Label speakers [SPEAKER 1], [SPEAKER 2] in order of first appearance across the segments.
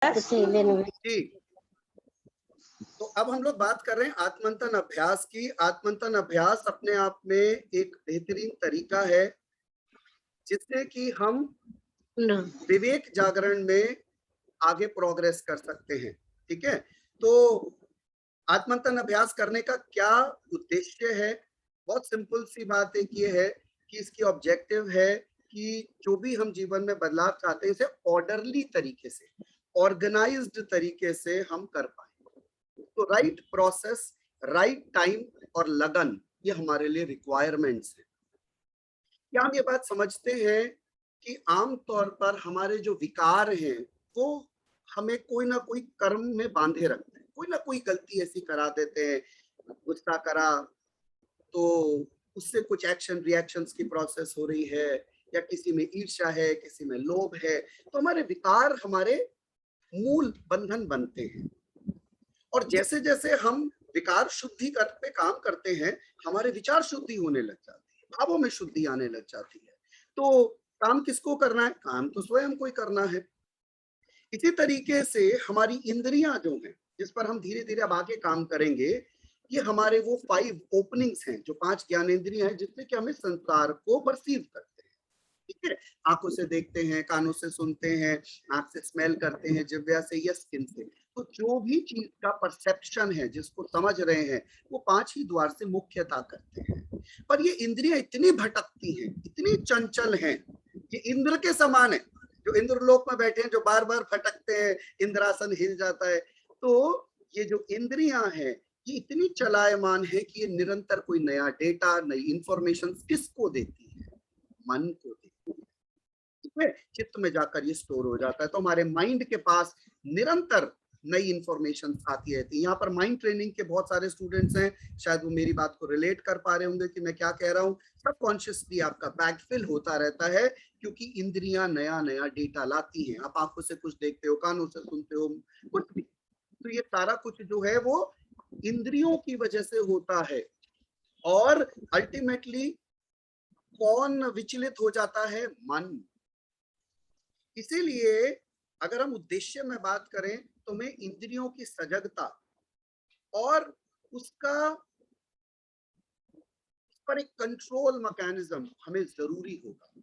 [SPEAKER 1] जी। तो अब हम लोग बात कर रहे हैं आत्मंथन अभ्यास की। आत्मंथन अभ्यास अपने आप में एक बेहतरीन तरीका है जिससे कि हम विवेक जागरण में आगे प्रोग्रेस कर सकते हैं। ठीक है, तो आत्मंथन अभ्यास करने का क्या उद्देश्य है? बहुत सिंपल सी बात एक ये है कि इसकी ऑब्जेक्टिव है कि जो भी हम जीवन में बदलाव चाहते हैं इसे ऑर्डरली तरीके से, ऑर्गेनाइज्ड तरीके से हम कर पाए। तो राइट प्रोसेस, राइट टाइम और लगन, ये हमारे लिए रिक्वायरमेंट्स है। क्या हम ये बात समझते हैं कि आमतौर पर हमारे जो विकार हैं वो हमें कोई ना कोई कर्म में बांधे रखते हैं, कोई ना कोई गलती ऐसी करा देते हैं। गुस्सा करा तो उससे कुछ एक्शन रिएक्शंस की प्रोसेस हो रही है, या किसी में ईर्ष्या है, किसी में लोभ है, तो हमारे विकार हमारे मूल बंधन बनते हैं। और जैसे जैसे हम विकार शुद्धि पे काम करते हैं, हमारे विचार शुद्धि होने लग जाती है, भावों में शुद्धि आने लग जाती है। तो काम किसको करना है? काम तो स्वयं को ही करना है। इसी तरीके से हमारी इंद्रियां जो हैं, जिस पर हम धीरे धीरे अब आगे काम करेंगे, ये हमारे वो 5 ओपनिंग्स हैं, जो 5 ज्ञानेंद्रियां हैं जिससे कि हमें संसार को परसीव करते हैं। ठीक है, आंखों से देखते हैं, कानों से सुनते हैं, आंख से स्मेल करते हैं, जिह्वा से या स्किन से। तो जो भी चीज का परसेप्शन है, जिसको समझ रहे हैं, वो 5 ही द्वार से मुख्यता करते हैं। पर ये इंद्रियां इतनी भटकती हैं, इतनी चंचल हैं, ये इंद्र के समान है, जो इंद्रलोक में बैठे हैं, जो बार बार फटकते हैं, इंद्रासन हिल जाता है। तो ये जो इंद्रियां हैं, ये इतनी चलायमान है कि ये निरंतर कोई नया डेटा, नई इंफॉर्मेशन किसको देती है? मन को देती है। चित्त में जाकर ये स्टोर हो जाता है। तो हमारे माइंड के पास निरंतर नई इंफॉर्मेशन आती रहती है। यहाँ पर माइंड ट्रेनिंग के बहुत सारे स्टूडेंट्स हैं, शायद वो मेरी बात को रिलेट कर पा रहे होंगे कि मैं क्या कह रहा हूँ। सबकॉन्शियसली आपका बैकफिल होता रहता है, क्योंकि इंद्रियां नया नया डेटा लाती हैं। आप आंखों से कुछ देखते हो, कानों से सुनते हो, कुछ भी, तो ये सारा कुछ जो है वो इंद्रियों की वजह से होता है। और अल्टीमेटली कौन विचलित हो जाता है? मन। इसीलिए अगर हम उद्देश्य में बात करें तो मैं इंद्रियों की सजगता और उसका पर एक कंट्रोल मैकेनिज्म हमें जरूरी होगा।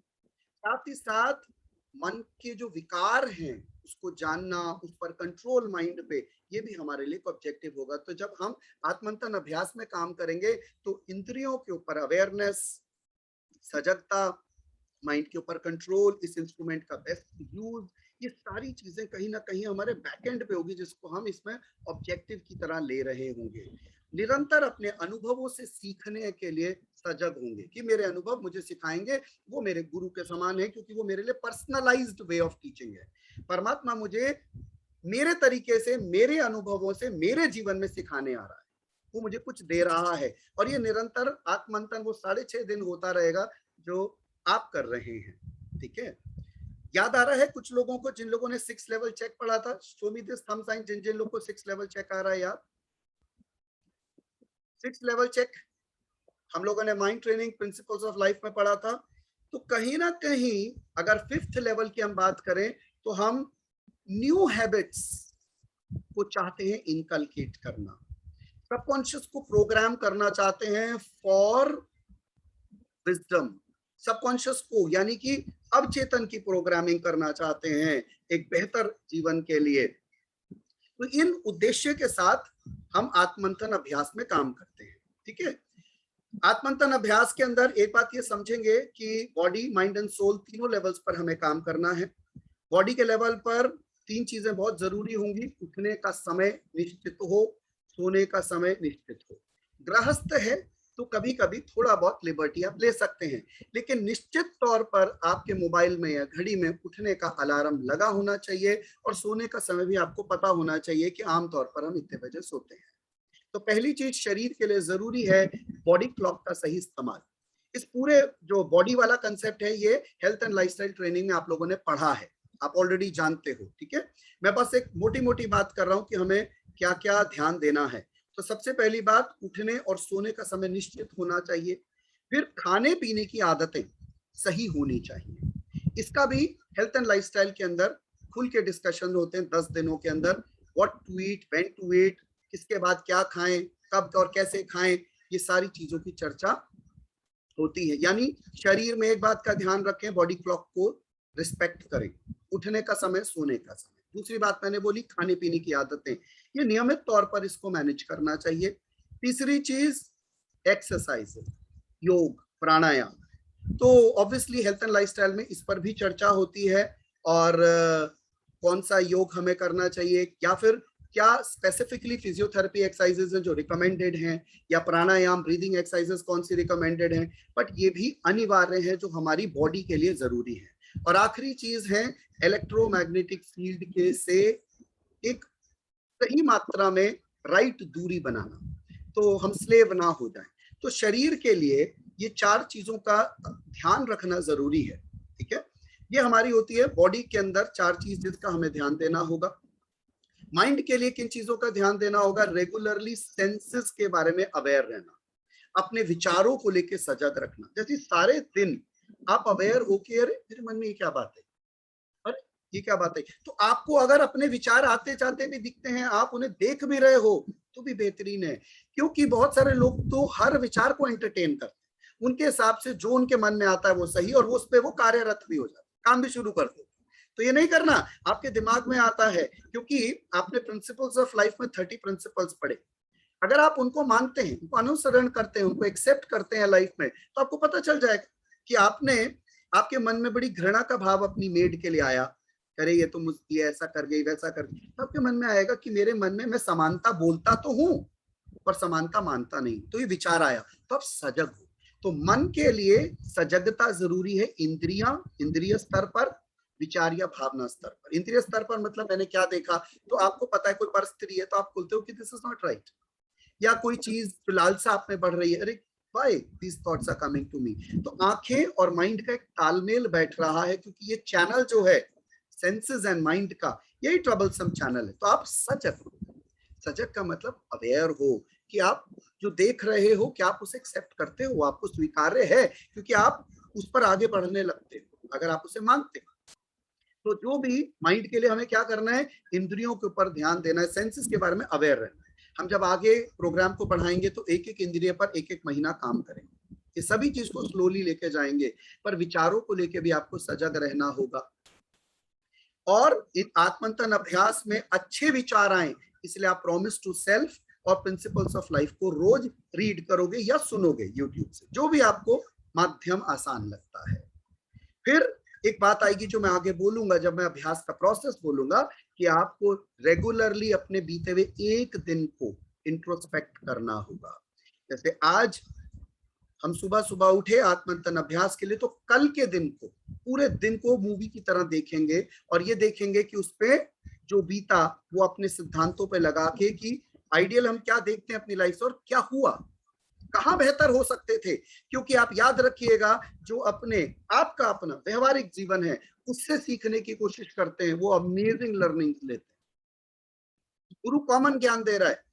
[SPEAKER 1] साथ ही साथ मन के जो विकार हैं उसको जानना, उस पर कंट्रोल माइंड पे, ये भी हमारे लिए ऑब्जेक्टिव होगा। तो जब हम आत्मंथन अभ्यास में काम करेंगे तो इंद्रियों के ऊपर अवेयरनेस, सजगता, माइंड के ऊपर कंट्रोल, इस इंस्ट्रूमेंट का बेस्ट यूज, ये सारी चीजें कहीं ना कहीं हमारे बैकएंड पे होगी, जिसको हम इसमें ऑब्जेक्टिव की तरह ले रहे होंगे। निरंतर अपने अनुभवों से सीखने के लिए सजग होंगे कि मेरे अनुभव मुझे सिखाएंगे, वो मेरे गुरु के समान है, क्योंकि वो मेरे लिए पर्सनलाइज्ड वे ऑफ टीचिंग है। परमात्मा मुझे मेरे तरीके से, मेरे अनुभवों से, मेरे जीवन में सिखाने आ रहा है, वो मुझे कुछ दे रहा है। और ये निरंतर आत्मंथन वो 6.5 दिन होता रहेगा जो आप कर रहे हैं। ठीक है, याद आ रहा है कुछ लोगों को, जिन लोगों ने 6 लेवल चेक पढ़ा था? Show me this thumb sign, जिन जिन लोगों को 6 लेवल चेक आ रहा है याद। 6 लेवल चेक हम लोगों ने mind training principles of life में पढ़ा था। तो कहीं ना कहीं अगर 5th लेवल की हम बात करें तो हम न्यू हैबिट्स को चाहते हैं इनकलकेट करना, सबकॉन्शियस को प्रोग्राम करना चाहते हैं फॉर विजडम। सबकॉन्शियस को यानी कि अवचेतन की प्रोग्रामिंग करना चाहते हैं एक बेहतर जीवन के लिए। तो इन उद्देश्य के साथ हम आत्मंथन अभ्यास में काम करते हैं। ठीक है, आत्मंथन अभ्यास के अंदर एक बात ये समझेंगे कि बॉडी, माइंड एंड सोल तीनों लेवल्स पर हमें काम करना है। बॉडी के लेवल पर 3 चीजें बहुत जरूरी होंगी। उठने का समय निश्चित हो, सोने का समय निश्चित हो। गृहस्थ है तो कभी कभी थोड़ा बहुत लिबर्टी आप ले सकते हैं, लेकिन निश्चित तौर पर आपके मोबाइल में या घड़ी में उठने का अलार्म लगा होना चाहिए, और सोने का समय भी आपको पता होना चाहिए कि आमतौर पर हम इतने बजे सोते हैं। तो पहली चीज शरीर के लिए जरूरी है बॉडी क्लॉक का सही इस्तेमाल। इस पूरे जो बॉडी वाला कंसेप्ट है ये हेल्थ एंड लाइफस्टाइल ट्रेनिंग में आप लोगों ने पढ़ा है, आप ऑलरेडी जानते हो। ठीक है, मैं बस एक मोटी मोटी बात कर रहा हूं कि हमें क्या क्या ध्यान देना है। तो सबसे पहली बात, उठने और सोने का समय निश्चित होना चाहिए। फिर खाने पीने की आदतें सही होनी चाहिए, इसका भी हेल्थ एंड लाइफस्टाइल के अंदर खुल के डिस्कशन होते हैं 10 दिनों के अंदर, what to eat, when to eat, किसके बाद क्या खाएं, कब और कैसे खाएं, ये सारी चीजों की चर्चा होती है। यानी शरीर में एक बात का ध्यान रखें, बॉडी क्लॉक को रिस्पेक्ट करें, उठने का समय, सोने का समय। दूसरी बात मैंने बोली खाने पीने की आदतें, ये नियमित तौर पर इसको मैनेज करना चाहिए। तीसरी चीज एक्सरसाइज, योग, प्राणायाम। तो ऑब्वियसली हेल्थ एंड लाइफस्टाइल में इस पर भी चर्चा होती है, और कौन सा योग हमें करना चाहिए, या फिर क्या स्पेसिफिकली फिजियोथेरेपी एक्सरसाइजेज हैं जो रिकमेंडेड हैं, या प्राणायाम ब्रीदिंग एक्सरसाइजेज कौन सी रिकमेंडेड हैं, बट ये भी अनिवार्य है जो हमारी बॉडी के लिए जरूरी है। और आखिरी चीज है इलेक्ट्रोमैग्नेटिक फील्ड के से एक सही मात्रा में राइट दूरी बनाना, तो हम स्लेव ना हो जाएं। तो शरीर के लिए ये 4 चीजों का ध्यान रखना जरूरी है, ठीक है। ये हमारी होती है बॉडी के अंदर 4 चीज जिसका हमें ध्यान देना होगा। माइंड के लिए किन चीजों का ध्यान देना होगा, रेगुलरली सेंसेस के बारे में अवेयर रहना, अपने विचारों को लेकर सजग रखना। जैसे सारे दिन आप अवेयर होके, अरे मेरे मन में ये क्या बात है, अरे ये क्या बात है, तो आपको अगर अपने विचार आते जाते भी दिखते हैं, आप उन्हें देख भी रहे हो तो भी बेहतरीन है। क्योंकि बहुत सारे लोग तो हर विचार को एंटरटेन करते हैं, उनके हिसाब से जो उनके मन में आता है वो सही, और वो उस पर वो कार्यरत भी हो जाते, काम भी शुरू कर देते। तो ये नहीं करना, आपके दिमाग में आता है, क्योंकि आपने प्रिंसिपल्स ऑफ लाइफ में 30 प्रिंसिपल्स पढ़े, अगर आप उनको मानते हैं, उनको अनुसरण करते हैं, उनको एक्सेप्ट करते हैं लाइफ में, तो आपको पता चल जाएगा कि आपके मन में बड़ी घृणा का भाव अपनी मेड के लिए आया, अरे ये तो मुझे ऐसा कर गई, वैसा कर गई, तो आपके मन में आएगा कि मेरे मन में मैं समानता बोलता तो हूं पर समानता मानता नहीं, तो ये विचार आया, तो आप सजग हो। तो मन के लिए सजगता जरूरी है, इंद्रिय स्तर पर, विचार या भावना स्तर पर। इंद्रिय स्तर पर मतलब मैंने क्या देखा, तो आपको पता है कोई परिस्थिति है तो आप बोलते हो कि दिस इज नॉट राइट, या कोई चीज लालसा आप में बढ़ रही है, अरे why these thoughts are coming to me। तो आंखें और माइंड का एक तालमेल बैठ रहा है, क्योंकि ये चैनल जो है सेंसेस एंड माइंड का, यही ट्रबलसम चैनल है। तो आप सजग हो, सजग का मतलब अवेयर हो कि आप जो देख रहे हो क्या आप उसे एक्सेप्ट करते हो, आपको स्वीकार्य है, क्योंकि आप उस पर आगे बढ़ने लगते हो अगर आप उसे मानते हो। तो जो भी माइंड के लिए हमें क्या करना है, इंद्रियों के ऊपर ध्यान देना है, सेंसेस के बारे में अवेयर रहना है। हम जब आगे प्रोग्राम को बढ़ाएंगे तो एक एक इंद्रिय पर एक एक महीना काम करेंगे, ये सभी चीज को स्लोली लेके जाएंगे, पर विचारों को लेके भी आपको सजग रहना होगा। और इन आत्मंथन अभ्यास में अच्छे विचार आए, इसलिए आप प्रॉमिस टू सेल्फ और प्रिंसिपल्स ऑफ लाइफ को रोज रीड करोगे या सुनोगे यूट्यूब से, जो भी आपको माध्यम आसान लगता है। फिर एक बात आएगी जो मैं आगे बोलूंगा, जब मैं अभ्यास का प्रोसेस बोलूंगा, कि आपको रेगुलरली अपने बीते हुए एक दिन को इंट्रोस्पेक्ट करना होगा। जैसे आज हम सुबह सुबह उठे आत्मंथन अभ्यास के लिए, तो कल के दिन को, पूरे दिन को मूवी की तरह देखेंगे, और ये देखेंगे कि उस पे जो बीता वो अपने सिद्धांतों पे लगा के, कि आइडियल हम क्या देखते हैं अपनी लाइफ से और क्या हुआ, कहां बेहतर हो सकते थे। क्योंकि आप याद रखिएगा, जो आपका अपना व्यवहारिक जीवन है उससे सीखने की कोशिश करते हैं, वो अमेजिंग लर्निंग लेते हैं। गुरु कॉमन ज्ञान दे रहा है,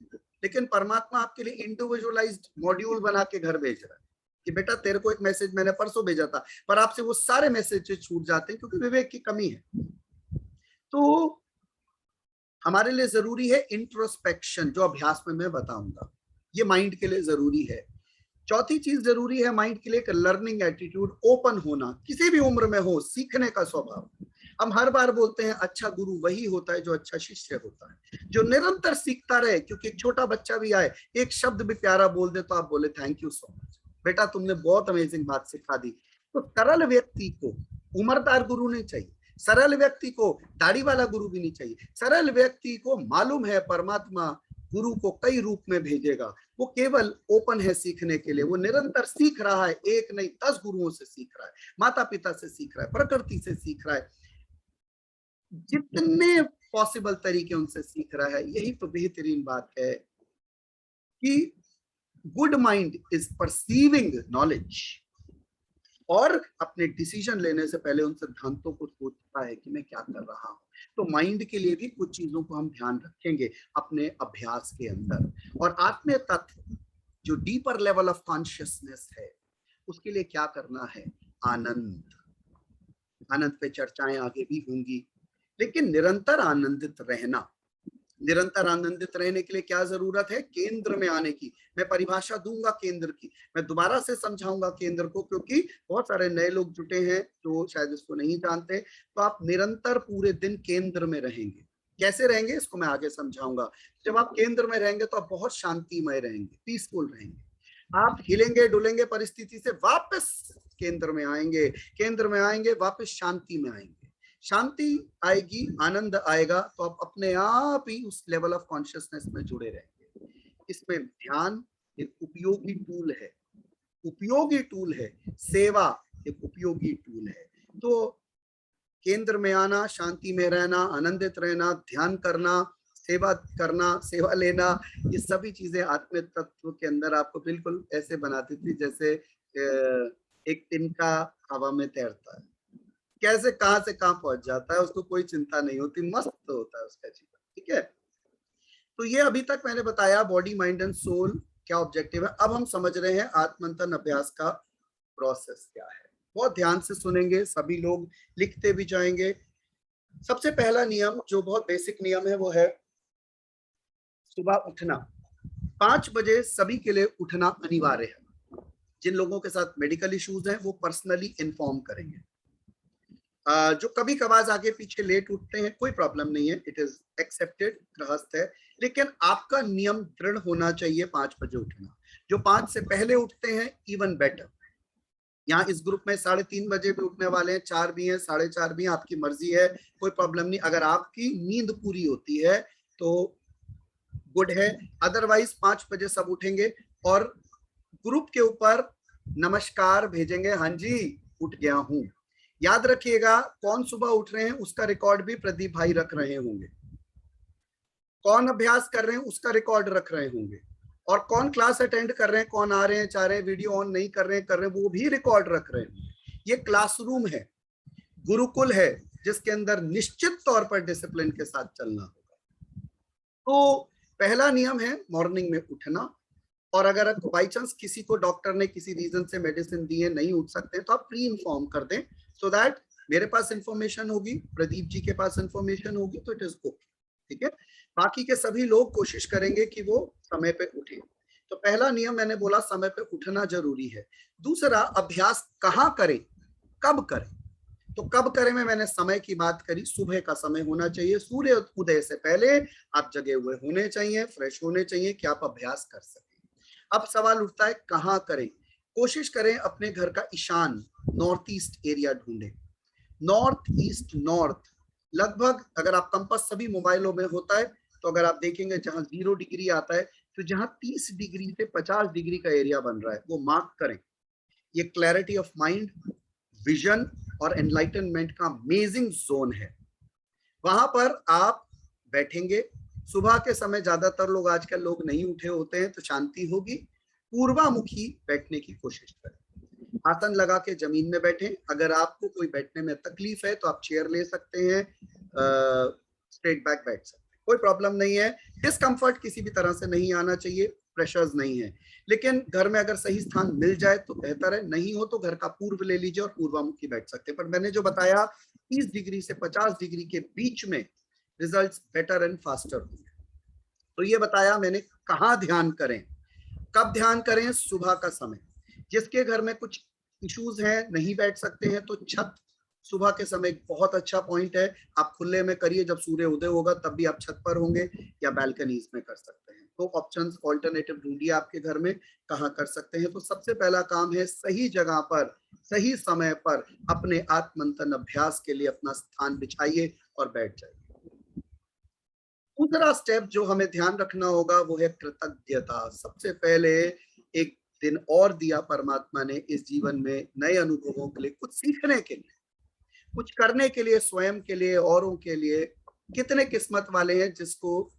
[SPEAKER 1] लेकिन परमात्मा आपके लिए इंडिविजुअलाइज्ड मॉड्यूल बना के घर भेज रहा है कि बेटा तेरे को एक मैसेज मैंने परसों भेजा था, पर आपसे वो सारे मैसेज छूट जाते हैं क्योंकि विवेक की कमी है। तो हमारे लिए जरूरी है इंट्रोस्पेक्शन, जो अभ्यास में मैं बताऊंगा, ये माइंड के लिए जरूरी है। चौथी चीज जरूरी है माइंड के लिए, लर्निंग एटीट्यूड, ओपन होना, किसी भी उम्र में हो, सीखने का स्वभाव। हम हर बार बोलते हैं अच्छा गुरु वही होता है जो अच्छा शिष्य होता है, जो निरंतर सीखता रहे। क्योंकि एक छोटा बच्चा भी आए, एक शब्द भी प्यारा बोल दे तो आप बोले थैंक यू सो मच बेटा, तुमने बहुत अमेजिंग बात सिखा दी। तो सरल व्यक्ति को उम्रदार गुरु नहीं चाहिए, सरल व्यक्ति को दाढ़ी वाला गुरु भी नहीं चाहिए। सरल व्यक्ति को मालूम है परमात्मा गुरु को कई रूप में भेजेगा, वो केवल ओपन है सीखने के लिए, वो निरंतर सीख रहा है, एक नहीं 10 गुरुओं से सीख रहा है, माता पिता से सीख रहा है, प्रकृति से सीख रहा है, जितने पॉसिबल तरीके उनसे सीख रहा है। यही तो बेहतरीन बात है कि good mind is perceiving knowledge, और अपने डिसीजन लेने से पहले उन सिद्धांतों को सोचता है कि मैं क्या कर रहा हूं। तो माइंड के लिए भी कुछ चीजों को हम ध्यान रखेंगे अपने अभ्यास के अंदर। और आत्मीय तत्व, जो डीपर लेवल ऑफ कॉन्शियसनेस है, उसके लिए क्या करना है, आनंद। आनंद पे चर्चाएं आगे भी होंगी, लेकिन निरंतर आनंदित रहना, निरंतर आनंदित रहने के लिए क्या जरूरत है? केंद्र में आने की। मैं परिभाषा दूंगा केंद्र की, मैं दोबारा से समझाऊंगा केंद्र को, क्योंकि बहुत सारे नए लोग जुटे हैं जो शायद इसको नहीं जानते। तो आप निरंतर पूरे दिन केंद्र में रहेंगे। कैसे रहेंगे इसको मैं आगे समझाऊंगा। जब आप केंद्र में रहेंगे तो आप बहुत शांतिमय रहेंगे, पीसफुल रहेंगे। आप हिलेंगे डुलेंगे परिस्थिति से, वापस केंद्र में आएंगे, केंद्र में आएंगे, वापस शांति में आएंगे। शांति आएगी, आनंद आएगा, तो आप अपने आप ही उस लेवल ऑफ कॉन्शियसनेस में जुड़े रहेंगे। इसमें ध्यान एक उपयोगी टूल है, उपयोगी टूल है। सेवा एक उपयोगी टूल है। तो केंद्र में आना, शांति में रहना, आनंदित रहना, ध्यान करना, सेवा करना, सेवा लेना, ये सभी चीजें आत्म तत्व के अंदर आपको बिल्कुल ऐसे बनाती थी जैसे एक तिनका हवा में तैरता है, कैसे कहां से कहां पहुंच जाता है, उसको कोई चिंता नहीं होती, मस्त होता है उसका जीवन। ठीक है, तो ये अभी तक मैंने बताया बॉडी माइंड एंड सोल क्या ऑब्जेक्टिव है। अब हम समझ रहे हैं आत्मंथन अभ्यास का प्रोसेस क्या है। बहुत ध्यान से सुनेंगे, सभी लोग लिखते भी जाएंगे। सबसे पहला नियम जो बहुत बेसिक नियम है वो है सुबह उठना। 5 बजे सभी के लिए उठना अनिवार्य है। जिन लोगों के साथ मेडिकल इश्यूज हैं वो पर्सनली इन्फॉर्म करेंगे। जो कभी कभार आगे पीछे लेट उठते हैं कोई प्रॉब्लम नहीं है, इट इज एक्सेप्टेड, गृहस्थ है। लेकिन आपका नियम दृढ़ होना चाहिए 5 बजे उठना। जो 5 से पहले उठते हैं इवन बेटर। यहाँ इस ग्रुप में 3:30 बजे भी उठने वाले हैं, 4 भी हैं, 4:30 भी हैं, आपकी मर्जी है, कोई प्रॉब्लम नहीं। अगर आपकी नींद पूरी होती है तो गुड है, अदरवाइज 5 बजे सब उठेंगे और ग्रुप के ऊपर नमस्कार भेजेंगे, हाँ जी उठ गया हूं। याद रखिएगा कौन सुबह उठ रहे हैं उसका रिकॉर्ड भी प्रदीप भाई रख रहे होंगे, कौन अभ्यास कर रहे हैं उसका रिकॉर्ड रख रहे होंगे, और कौन क्लास अटेंड कर रहे हैं, कौन आ रहे हैं, चाह रहे हैं, वीडियो ऑन नहीं कर रहे हैं, वो भी रिकॉर्ड रख रहे हैं। ये क्लासरूम है, गुरुकुल है, जिसके अंदर निश्चित तौर पर डिसिप्लिन के साथ चलना होगा। तो पहला नियम है मॉर्निंग में उठना। और अगर बाई चांस किसी को डॉक्टर ने किसी रीजन से मेडिसिन दी है, नहीं उठ सकते, तो आप प्री इन्फॉर्म कर दें, सो दैट मेरे पास इंफॉर्मेशन होगी, प्रदीप जी के पास इंफॉर्मेशन होगी, तो इट इज ओके। ठीक है, बाकी के सभी लोग कोशिश करेंगे कि वो समय पे उठे। तो पहला नियम मैंने बोला समय पे उठना जरूरी है। दूसरा, अभ्यास कहाँ करें, कब करें। तो कब करें में मैंने समय की बात करी, सुबह का समय होना चाहिए, सूर्य उदय से पहले आप जगे हुए होने चाहिए, फ्रेश होने चाहिए कि आप अभ्यास कर सकें। अब सवाल उठता है कहाँ करें। कोशिश करें अपने घर का ईशान नॉर्थ ईस्ट एरिया ढूंढें। नॉर्थ ईस्ट नॉर्थ लगभग, अगर आप कंपास सभी मोबाइलों में होता है, तो अगर आप देखेंगे जहां 0 डिग्री आता है, तो जहां 30 डिग्री से 50 डिग्री का एरिया बन रहा है वो मार्क करें। ये क्लैरिटी ऑफ माइंड, विजन और एनलाइटनमेंट का अमेजिंग जोन है। वहां पर आप बैठेंगे। सुबह के समय ज्यादातर लोग आजकल लोग नहीं उठे होते हैं, तो शांति होगी। पूर्वामुखी बैठने की कोशिश करें, आसन लगा के जमीन में बैठें। अगर आपको कोई बैठने में तकलीफ है तो आप चेयर ले सकते हैं, स्ट्रेट बैक बैठ सकते हैं, कोई प्रॉब्लम नहीं है। डिस्कंफर्ट किसी भी तरह से नहीं आना चाहिए, प्रेशर्स नहीं है। लेकिन घर में अगर सही स्थान मिल जाए तो बेहतर है, नहीं हो तो घर का पूर्व ले लीजिए और पूर्वामुखी बैठ सकते हैं। पर मैंने जो बताया 30 डिग्री से 50 डिग्री के बीच में रिजल्ट्स बेटर एंड फास्टर होंगे। तो ये बताया मैंने कहाँ ध्यान करें, कब ध्यान करें। सुबह का समय, जिसके घर में कुछ इश्यूज हैं, नहीं बैठ सकते हैं, तो छत सुबह के समय एक बहुत अच्छा पॉइंट है। आप खुले में करिए, जब सूर्य उदय होगा तब भी आप छत पर होंगे या बैल्कनीज में कर सकते हैं। तो ऑप्शंस ऑल्टरनेटिव ढूंढिए आपके घर में कहाँ कर सकते हैं। तो सबसे पहला काम है सही जगह पर सही समय पर अपने आत्मंथन अभ्यास के लिए अपना स्थान बिछाइए और बैठ जाइए। दूसरा स्टेप जो हमें ध्यान रखना होगा वो है कृतज्ञता। सबसे पहले एक दिन और दिया परमात्मा ने इस जीवन में नए अनुभवों के लिए, कुछ सीखने के लिए, कुछ करने के लिए, स्वयं के लिए, औरों के लिए। कितने किस्मत वाले हैं जिसको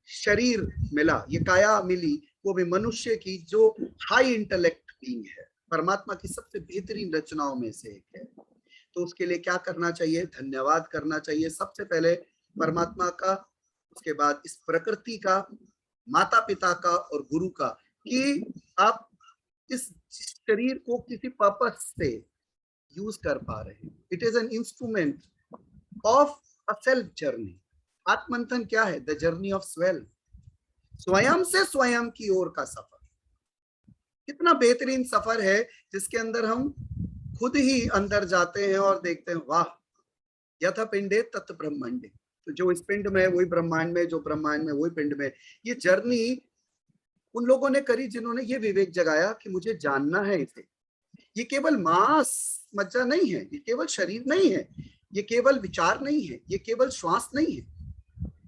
[SPEAKER 1] शरीर मिला, ये काया मिली, वो भी मनुष्य की जो हाई इंटेलेक्ट बीइंग है, परमात्मा की सबसे बेहतरीन रचनाओं में से एक है। तो उसके लिए क्या करना चाहिए, धन्यवाद करना चाहिए सबसे पहले परमात्मा का, उसके बाद इस प्रकृति का, माता पिता का और गुरु का, कि आप इस शरीर को किसी पर्पस से यूज कर पा रहे हैं। It is an instrument of a self journey. आत्मंथन क्या है? द जर्नी ऑफ सेल्फ, स्वयं से स्वयं की ओर का सफर। कितना बेहतरीन सफर है जिसके अंदर हम खुद ही अंदर जाते हैं और देखते हैं, वाह, यथ पिंडे तत् ब्रह्मांडे। तो जो इस पिंड में वही ब्रह्मांड में, जो ब्रह्मांड में वही पिंड में। ये जर्नी उन लोगों ने करी जिन्होंने ये विवेक जगाया कि मुझे जानना है इसे। ये केवल मांस मज्जा नहीं है, ये केवल शरीर नहीं है, ये केवल विचार नहीं है, ये केवल श्वास नहीं है,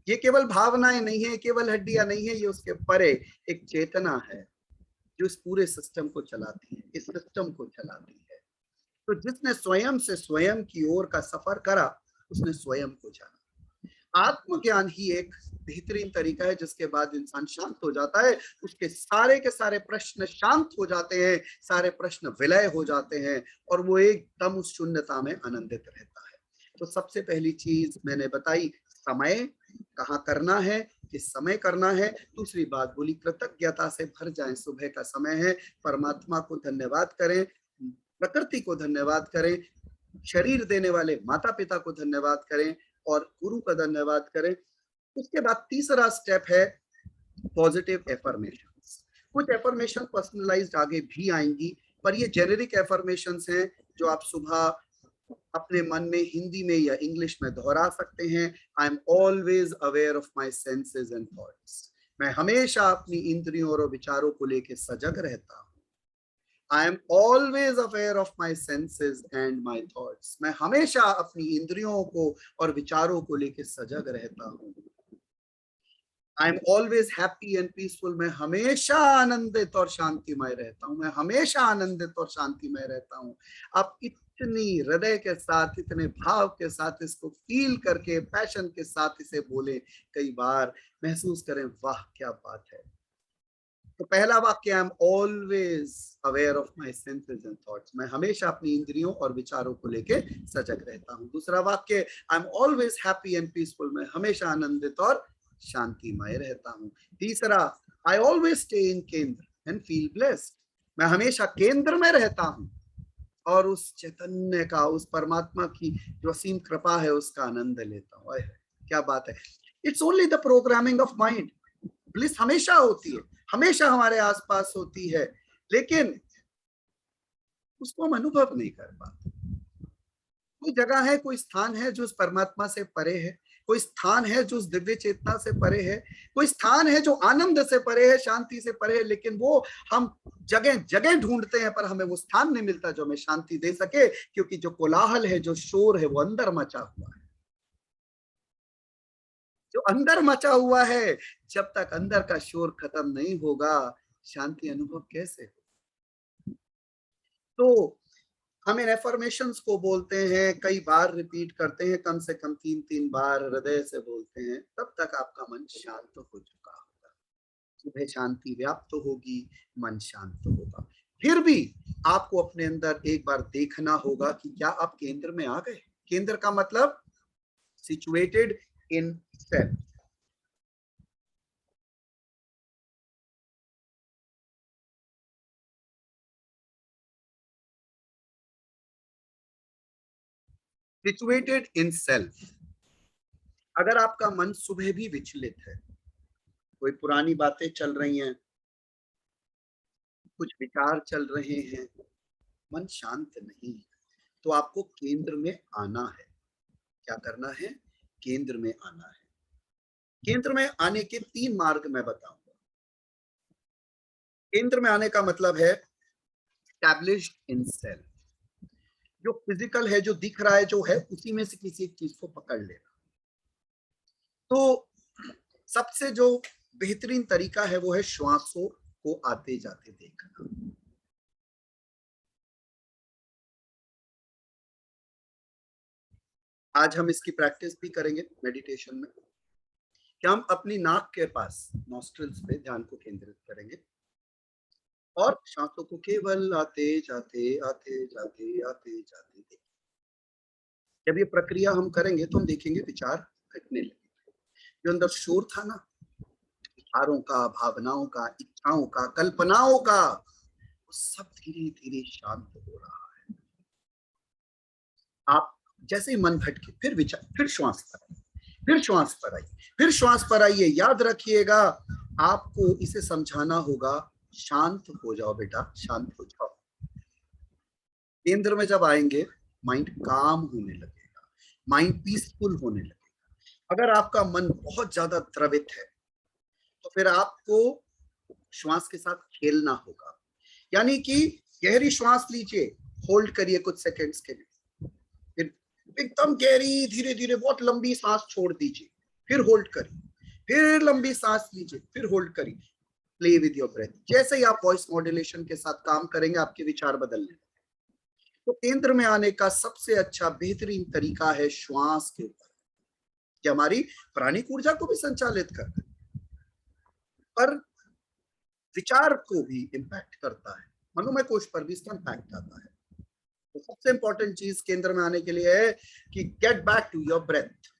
[SPEAKER 1] ये केवल भावनाएं नहीं है, केवल हड्डियां नहीं है, ये उसके परे एक चेतना है जो इस पूरे सिस्टम को चलाती है, इस सिस्टम को चलाती है। तो जिसने स्वयं से स्वयं की ओर का सफर करा उसने स्वयं को जाना। आत्मज्ञान ही एक बेहतरीन तरीका है जिसके बाद इंसान शांत हो जाता है, उसके सारे के सारे प्रश्न शांत हो जाते हैं, सारे प्रश्न विलय हो जाते हैं और वो एकदम उस शून्यता में आनंदित रहता है। तो सबसे पहली चीज मैंने बताई, समय कहाँ करना है, किस समय करना है। दूसरी बात बोली, कृतज्ञता से भर जाएं, सुबह का समय है, परमात्मा को धन्यवाद करें, प्रकृति को धन्यवाद करें, शरीर देने वाले माता पिता को धन्यवाद करें और गुरु का धन्यवाद करें। उसके बाद तीसरा स्टेप है पॉजिटिव एफर्मेशंस। कुछ एफर्मेशन पर्सनलाइज्ड आगे भी आएंगी, पर ये जेनेरिक एफर्मेशंस हैं जो आप सुबह अपने मन में हिंदी में या इंग्लिश में दोहरा सकते हैं। I am always aware of my senses and thoughts. मैं हमेशा अपनी इंद्रियों और विचारों को लेकर सजग रहता हूँ। I am always aware of my senses and my thoughts. मैं हमेशा अपनी इंद्रियों को और विचारों को लेकर सजग रहता हूँ। I am always happy and peaceful. मैं हमेशा आनंदित और शांतिमय रहता हूँ। मैं हमेशा आनंदित और शांतिमय रहता हूँ। आप इतनी हृदय के साथ, इतने भाव के साथ इसको फील करके, पैशन के साथ इसे बोले, कई बार महसूस करें, वाह क्या बात है। तो पहला वाक्य, I am always aware of my senses and thoughts. मैं हमेशा अपनी इंद्रियों और विचारों को लेके सजग रहता हूँ। दूसरा वाक्य, I am always happy and peaceful. मैं हमेशा आनंदित और शांतिमय रहता हूँ। तीसरा, आई ऑलवेज स्टे इन केंद्र एंड फील ब्लेस्ड। मैं हमेशा केंद्र में रहता हूँ और उस चैतन्य का, उस परमात्मा की जो असीम कृपा है उसका आनंद लेता हूँ। क्या बात है। It's only the programming of mind. Bliss हमेशा होती है, हमेशा हमारे आसपास होती है, लेकिन उसको हम अनुभव नहीं कर पाते। कोई जगह है, कोई स्थान है जो उस परमात्मा से परे है, कोई स्थान है जो उस दिव्य चेतना से परे है, कोई स्थान है जो आनंद से परे है, शांति से परे है, लेकिन वो हम जगह जगह ढूंढते हैं पर हमें वो स्थान नहीं मिलता जो हमें शांति दे सके, क्योंकि जो कोलाहल है, जो शोर है, वो अंदर मचा हुआ है। जो अंदर मचा हुआ है, जब तक अंदर का शोर खत्म नहीं होगा, शांति अनुभव कैसे हो। तो हम इन एफर्मेशंस को बोलते हैं, कई बार रिपीट करते हैं, कम से कम 3-3 बार हृदय से बोलते हैं, तब तक आपका मन शांत हो चुका होगा। सुबह शांति व्याप्त होगी, मन शांत होगा। फिर भी आपको अपने अंदर एक बार देखना होगा कि क्या आप केंद्र में आ गए। केंद्र का मतलब situated in self. Situated in self. अगर आपका मन सुबह भी विचलित है, कोई पुरानी बातें चल रही हैं, कुछ विचार चल रहे हैं, मन शांत नहीं है, तो आपको केंद्र में आना है। क्या करना है? केंद्र में आना है। केंद्र में आने के 3 मार्ग मैं बताऊंगा। केंद्र में आने का मतलब है एस्टैब्लिश्ड इन सेल्फ। जो फिजिकल है, जो दिख रहा है, जो है, उसी में से किसी एक चीज को पकड़ लेना। तो सबसे जो बेहतरीन तरीका है वो है श्वासों को आते जाते देखना। आज हम इसकी प्रैक्टिस भी करेंगे मेडिटेशन में, कि हम अपनी नाक के पास, नॉस्ट्रिल्स पे ध्यान को केंद्रित करेंगे और सांसों को केवल आते जाते, आते जाते, आते जाते देखेंगे। जब ये प्रक्रिया हम करेंगे तो हम देखेंगे विचार घटने लगेंगे। जो अंदर शोर था ना, विचारों का, भावनाओं का, इच्छाओं का, कल्पनाओं का, वो सब धीरे धीरे शांत हो रहा है। आप जैसे ही मन भटके फिर विचार, फिर श्वास पर आइए, फिर श्वास पर आइए, फिर श्वास पर आइए। याद रखिएगा, आपको इसे समझाना होगा, शांत हो जाओ बेटा, शांत हो जाओ। केंद्र में जब आएंगे माइंड काम होने लगेगा, माइंड पीसफुल होने लगेगा। अगर आपका मन बहुत ज्यादा द्रवित है तो फिर आपको श्वास के साथ खेलना होगा, यानी कि गहरी श्वास लीजिए, होल्ड करिए कुछ सेकंड्स के लिए, फिर एकदम गहरी धीरे धीरे बहुत लंबी सांस छोड़ दीजिए, फिर होल्ड करिए, फिर लंबी सांस लीजिए, फिर होल्ड करिए। Play with your breath. जैसे ही आप वॉइस मॉड्यूलेशन के साथ काम करेंगे आपके विचार बदलने। तो केंद्र में आने का सबसे अच्छा बेहतरीन तरीका है श्वास के ऊपर, कि हमारी प्राणिक ऊर्जा को भी संचालित करता है, पर विचार को भी इंपैक्ट करता है, मनोमय कोश पर भी इसका इंपैक्ट आता है। तो सबसे इंपॉर्टेंट चीज केंद्र में आने के लिए है कि get back to your breath.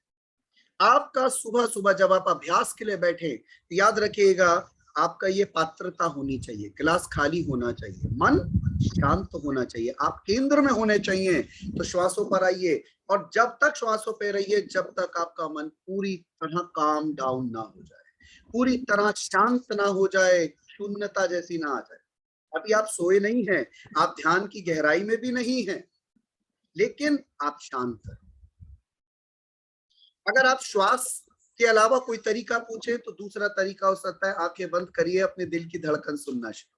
[SPEAKER 1] आपका सुबह सुबह जब आप अभ्यास के लिए बैठे तो याद रखिएगा, आपका ये पात्रता होनी चाहिए, गिलास खाली होना चाहिए, मन शांत होना चाहिए, आप केंद्र में होने चाहिए। तो श्वासों पर आइए, और जब तक श्वासों पे रहिए जब तक आपका मन पूरी तरह काम डाउन ना हो जाए, पूरी तरह शांत ना हो जाए, शून्यता जैसी ना आ जाए। अभी आप सोए नहीं हैं, आप ध्यान की गहराई में भी नहीं हैं, लेकिन आप शांत हैं। अगर आप श्वास के अलावा कोई तरीका पूछे तो दूसरा तरीका हो सकता है, आंखें बंद करिए, अपने दिल की धड़कन सुनना शुरू,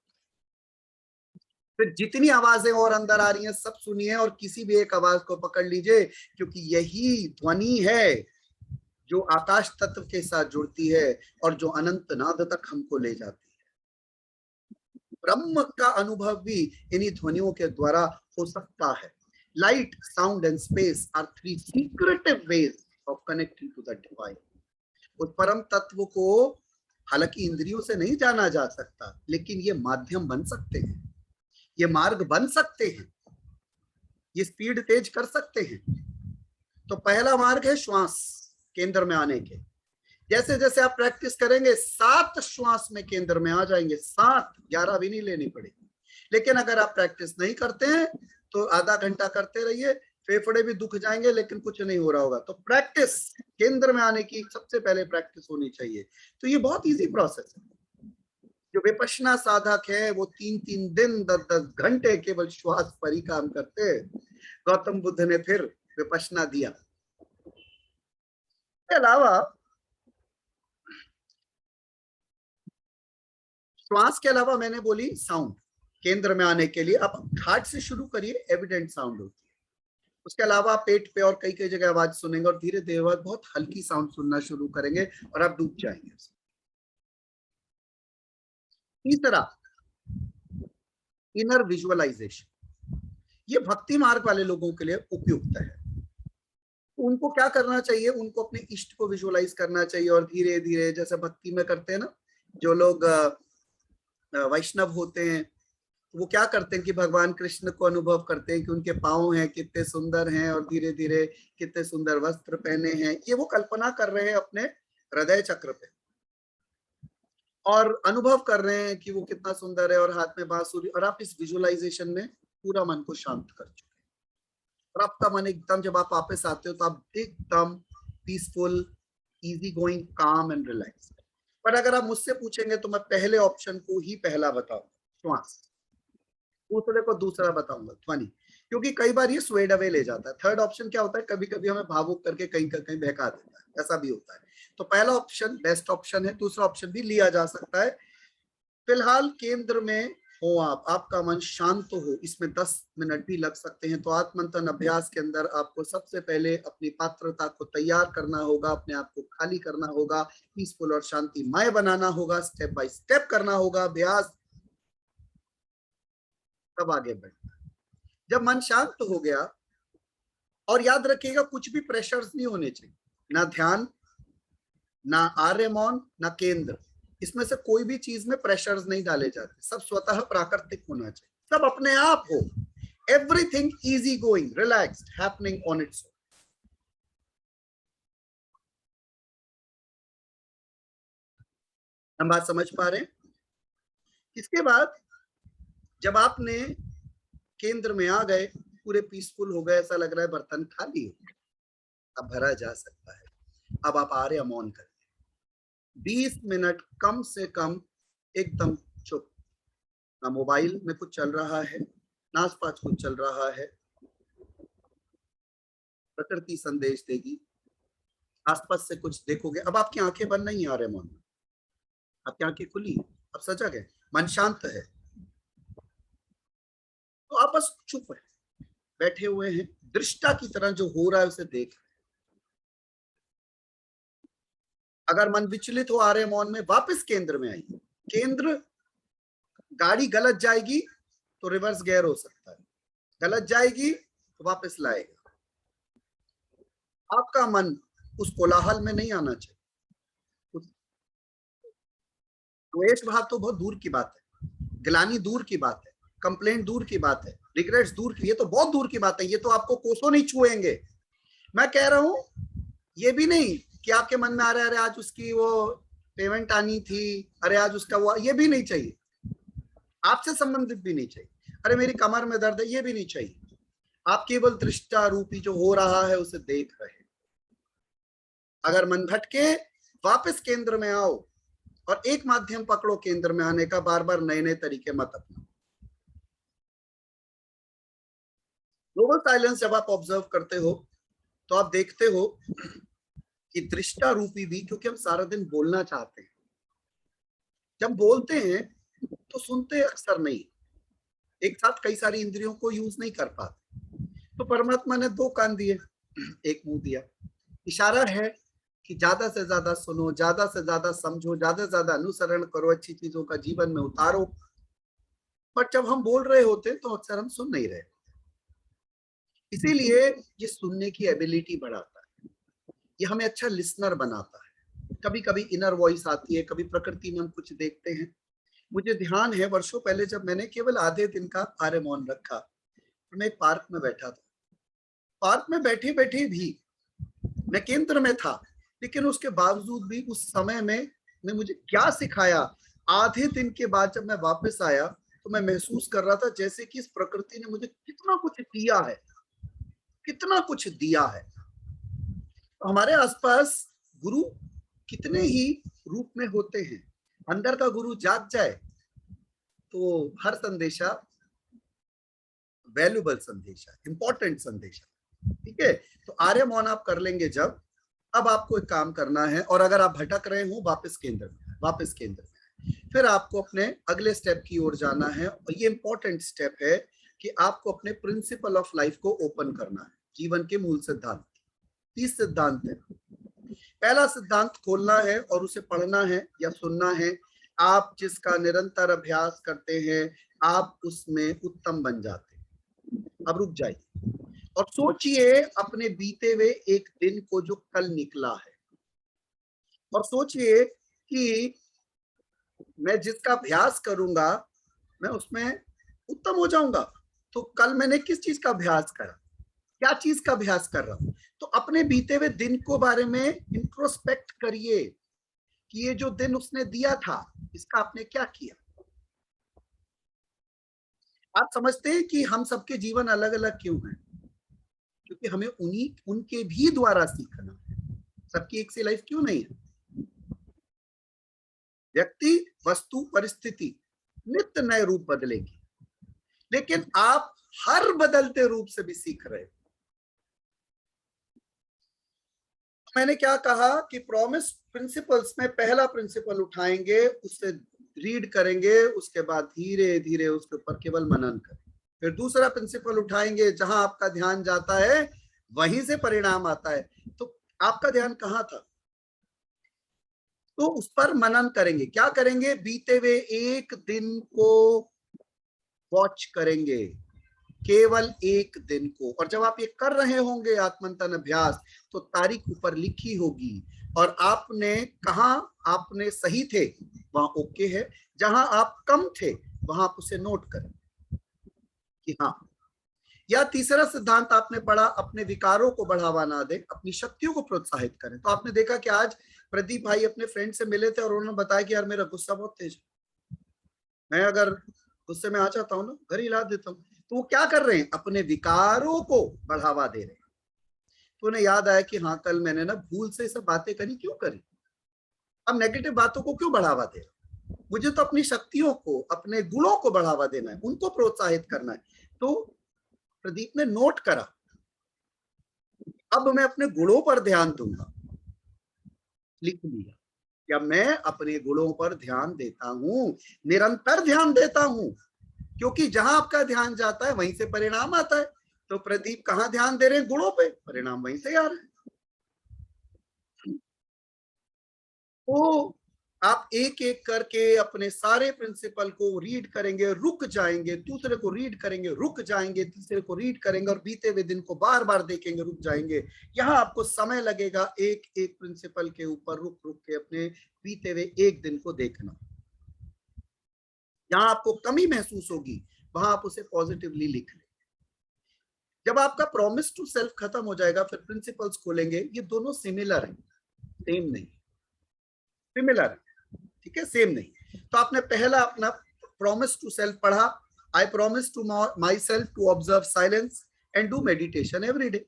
[SPEAKER 1] फिर जितनी आवाजें और अंदर आ रही हैं सब सुनिए, और किसी भी एक आवाज को पकड़ लीजिए, क्योंकि यही ध्वनि है जो आकाश तत्व के साथ जुड़ती है और जो अनंत नाद तक हमको ले जाती है। ब्रह्म का अनुभव भी इन्हीं ध्वनियों के द्वारा हो सकता है। Light, sound and space are three secretive ways of connecting to the divine. उस परम तत्व को हालांकि इंद्रियों से नहीं जाना जा सकता, लेकिन ये माध्यम बन सकते हैं, ये मार्ग बन सकते हैं, ये स्पीड तेज कर सकते हैं। तो पहला मार्ग है श्वास केंद्र में आने के। जैसे जैसे आप प्रैक्टिस करेंगे 7 श्वास में केंद्र में आ जाएंगे, 7, 11 भी नहीं लेनी पड़ेगी। लेकिन अगर आप प्रैक्टिस नहीं करते हैं तो आधा घंटा करते रहिए, फेफड़े भी दुख जाएंगे लेकिन कुछ नहीं हो रहा होगा। तो प्रैक्टिस केंद्र में आने की सबसे पहले प्रैक्टिस होनी चाहिए। तो ये बहुत इजी प्रोसेस है। जो विपश्यना साधक है वो 3-3 दिन 10-10 घंटे केवल श्वास पर ही काम करते हैं। गौतम बुद्ध ने फिर विपश्यना दिया। इसके अलावा श्वास के अलावा मैंने बोली साउंड केंद्र में आने के लिए, अब हार्ट से शुरू करिए, एविडेंट साउंड होती है। उसके अलावा पेट पे और कई कई जगह आवाज सुनेंगे, और धीरे धीरे बाद बहुत हल्की साउंड सुनना शुरू करेंगे और आप डूब जाएंगे। तीसरा, इनर विजुअलाइजेशन। ये भक्ति मार्ग वाले लोगों के लिए उपयुक्त है। उनको क्या करना चाहिए, उनको अपने इष्ट को विजुअलाइज करना चाहिए, और धीरे धीरे जैसे भक्ति में करते हैं ना, जो लोग वैष्णव होते हैं वो क्या करते हैं कि भगवान कृष्ण को अनुभव करते हैं कि उनके पांव हैं कितने सुंदर हैं, और धीरे धीरे कितने सुंदर वस्त्र पहने हैं, ये वो कल्पना कर रहे हैं अपने हृदय चक्र पे, और अनुभव कर रहे हैं कि वो कितना सुंदर है, और हाथ में बांसुरी, और आप इस विजुअलाइजेशन में पूरा मन को शांत कर चुके हैं। और आपका मन एकदम, जब आप वापस आते हो तो आप एकदम पीसफुल, इजी गोइंग, काम एंड रिलैक्स। पर अगर आप मुझसे पूछेंगे तो मैं पहले ऑप्शन को ही पहला बताऊंगा, श्वास, दूसरे को दूसरा बताऊंगा, ध्वनि, क्योंकि कई बार ये स्वेड अवे ले जाता है। थर्ड ऑप्शन क्या होता है, कभी कभी हमें भावुक करके कहीं कहीं बहका देता है, ऐसा भी होता है। तो पहला ऑप्शन बेस्ट ऑप्शन है, दूसरा ऑप्शन भी लिया जा सकता है। फिलहाल केंद्र में हो आप, आपका मन शांत हो, इसमें 10 मिनट भी लग सकते हैं। तो आत्मंथन अभ्यास के अंदर आपको सबसे पहले अपनी पात्रता को तैयार करना होगा, अपने आप को खाली करना होगा, पीसफुल और शांतिमय बनाना होगा, स्टेप बाय स्टेप करना होगा अभ्यास, तब आगे बढ़ना। जब मन शांत हो गया, और याद रखिएगा कुछ भी प्रेशर्स नहीं होने चाहिए, ना ध्यान, ना आर्य मौन, ना केंद्र, इसमें से कोई भी चीज में प्रेशर्स नहीं डाले जाते, सब स्वतः प्राकृतिक होना चाहिए, सब अपने आप हो, everything easy going, relaxed, happening on its own. हम बात समझ पा रहे हैं? इसके बाद जब आपने केंद्र में आ गए पूरे पीसफुल हो गए, ऐसा लग रहा है बर्तन खाली है, अब भरा जा सकता है। अब आप आर्य मौन करें, 20 मिनट कम से कम एकदम चुप, ना मोबाइल में कुछ चल रहा है, ना आसपास कुछ चल रहा है, प्रकृति संदेश देगी, आसपास से कुछ देखोगे। अब आपकी आंखें बंद नहीं आ रहे मौन में, आपकी आंखें खुली, अब सजग है, मन शांत है, तो आप बस चुप है, बैठे हुए हैं, दृष्टा की तरह जो हो रहा है उसे देख रहे हैं। अगर मन विचलित हो आ रहे मौन में, वापस केंद्र में आइए। केंद्र, गाड़ी गलत जाएगी तो रिवर्स गियर हो सकता है, गलत जाएगी तो वापस लाएगा। आपका मन उस कोलाहल में नहीं आना चाहिए। द्वेष भाव तो बहुत दूर की बात है, गिलानी दूर की बात है, कंप्लेंट दूर की बात है, रिग्रेट्स दूर की, ये तो बहुत दूर की बात है, ये तो आपको कोसों नहीं छुएंगे। मैं कह रहा हूं ये भी नहीं कि आपके मन में आ रहा है अरे आज उसकी वो पेमेंट आनी थी, अरे आज उसका वो, ये भी नहीं चाहिए, आपसे संबंधित भी नहीं चाहिए, अरे मेरी कमर में दर्द है, ये भी नहीं चाहिए। आप केवल दृष्टा रूपी जो हो रहा है उसे देख रहे हैं। अगर मन भटके, वापस केंद्र में आओ और एक माध्यम पकड़ो केंद्र में आने का, बार बार नए नए तरीके मत अपनाओ। ग्लोबल साइलेंस जब आप ऑब्जर्व करते हो तो आप देखते हो कि दृष्टा रूपी भी, क्योंकि हम सारा दिन बोलना चाहते हैं, जब बोलते हैं तो सुनते अक्सर नहीं, एक साथ कई सारी इंद्रियों को यूज नहीं कर पाते। तो परमात्मा ने 2 कान दिए, एक मुंह दिया, इशारा है कि ज्यादा से ज्यादा सुनो, ज्यादा से ज्यादा समझो, ज्यादा से ज्यादा अनुसरण करो, अच्छी चीजों का जीवन में उतारो। बट जब हम बोल रहे होते तो अक्सर हम सुन नहीं रहे, इसीलिए ये सुनने की एबिलिटी बढ़ाता है, ये हमें अच्छा लिसनर बनाता है। कभी कभी इनर वॉइस आती है, कभी प्रकृति में हम कुछ देखते हैं। मुझे ध्यान है वर्षों पहले जब मैंने केवल आधे दिन का आर्य मौन रखा, मैं एक पार्क में बैठा था, पार्क में बैठे बैठे भी मैं केंद्र में था, लेकिन उसके बावजूद भी उस समय में ने मुझे क्या सिखाया, आधे दिन के बाद जब मैं वापस आया तो मैं महसूस कर रहा था जैसे कि इस प्रकृति ने मुझे कितना कुछ दिया है, कितना कुछ दिया है। तो हमारे आसपास गुरु कितने ही रूप में होते हैं, अंदर का गुरु जाग जाए तो हर संदेशा वैल्यूबल संदेशा, इंपॉर्टेंट संदेशा, ठीक है। तो आर्य मौन आप कर लेंगे जब, अब आपको एक काम करना है, और अगर आप भटक रहे हो वापस केंद्र में, वापस केंद्र में, फिर आपको अपने अगले स्टेप की ओर जाना है, और ये इंपॉर्टेंट स्टेप है कि आपको अपने प्रिंसिपल ऑफ लाइफ को ओपन करना है, जीवन के मूल सिद्धांत। 30 सिद्धांत है, पहला सिद्धांत खोलना है और उसे पढ़ना है या सुनना है। आप जिसका निरंतर अभ्यास करते हैं आप उसमें उत्तम बन जाते हैं। अब रुक जाइए और सोचिए अपने बीते हुए एक दिन को जो कल निकला है, और सोचिए कि मैं जिसका अभ्यास करूंगा मैं उसमें उत्तम हो जाऊंगा। तो कल मैंने किस चीज का अभ्यास करा, क्या चीज का अभ्यास कर रहा हूं। तो अपने बीते हुए दिन को बारे में इंट्रोस्पेक्ट करिए कि ये जो दिन उसने दिया था इसका आपने क्या किया। आप समझते हैं कि हम सबके जीवन अलग अलग क्यों हैं, क्योंकि हमें उनके भी द्वारा सीखना है। सबकी एक सी लाइफ क्यों नहीं है। व्यक्ति, वस्तु, परिस्थिति नित्य नए रूप बदलेगी, लेकिन आप हर बदलते रूप से भी सीख रहे हो। मैंने क्या कहा कि प्रॉमिस प्रिंसिपल्स में पहला प्रिंसिपल उठाएंगे, उससे रीड करेंगे, उसके बाद धीरे धीरे उसके ऊपर केवल मनन करें। फिर दूसरा प्रिंसिपल उठाएंगे, जहां आपका ध्यान जाता है वहीं से परिणाम आता है। तो आपका ध्यान कहाँ था, तो उस पर मनन करेंगे। क्या करेंगे, बीते हुए एक दिन को वॉच करेंगे, केवल एक दिन को। और जब आप ये कर रहे होंगे आत्मंथन अभ्यास, तो तारीख ऊपर लिखी होगी, और आपने कहा आपने सही थे वहां ओके है, जहां आप कम थे वहां आप उसे नोट करें कि हाँ। या तीसरा सिद्धांत आपने पढ़ा, अपने विकारों को बढ़ावा ना दे, अपनी शक्तियों को प्रोत्साहित करें। तो आपने देखा कि आज प्रदीप भाई अपने फ्रेंड से मिले थे और उन्होंने बताया कि यार मेरा गुस्सा बहुत तेज है, मैं अगर गुस्से में आ जाता हूँ ना घर हिला देता हूँ। तो वो क्या कर रहे हैं, अपने विकारों को बढ़ावा दे रहे हैं। तो उन्हें याद आया कि हाँ, कल मैंने ना भूल से सब बातें करी, क्यों करी, अब नेगेटिव बातों को क्यों बढ़ावा दे रहे, मुझे तो अपनी शक्तियों को, अपने गुणों को बढ़ावा देना है, उनको प्रोत्साहित करना है। तो प्रदीप ने नोट करा, अब मैं अपने गुणों पर ध्यान दूंगा, लिख लिया, क्या मैं अपने गुणों पर ध्यान देता हूं, निरंतर ध्यान देता हूं, क्योंकि जहां आपका ध्यान जाता है वहीं से परिणाम आता है। तो प्रदीप कहां ध्यान दे रहे हैं, गुणों पे, परिणाम वहीं से आ रहे हैं। तो आप एक एक करके अपने सारे प्रिंसिपल को रीड करेंगे, रुक जाएंगे, दूसरे को रीड करेंगे, रुक जाएंगे, तीसरे को रीड करेंगे, और बीते हुए दिन को बार बार देखेंगे, रुक जाएंगे। यहाँ आपको समय लगेगा एक एक प्रिंसिपल के ऊपर रुक रुक के अपने बीते हुए एक दिन को देखना। जहां आपको कमी महसूस होगी वहां आप उसे पॉजिटिवली लिख लें। जब आपका प्रॉमिस टू सेल्फ खत्म हो जाएगा, फिर प्रिंसिपल्स खोलेंगे, ये दोनों सिमिलर है, सेम नहीं, सिमिलर, ठीक है, सेम नहीं। तो आपने पहला अपना प्रॉमिस टू सेल्फ पढ़ा, I promise to myself to observe silence and do meditation every day.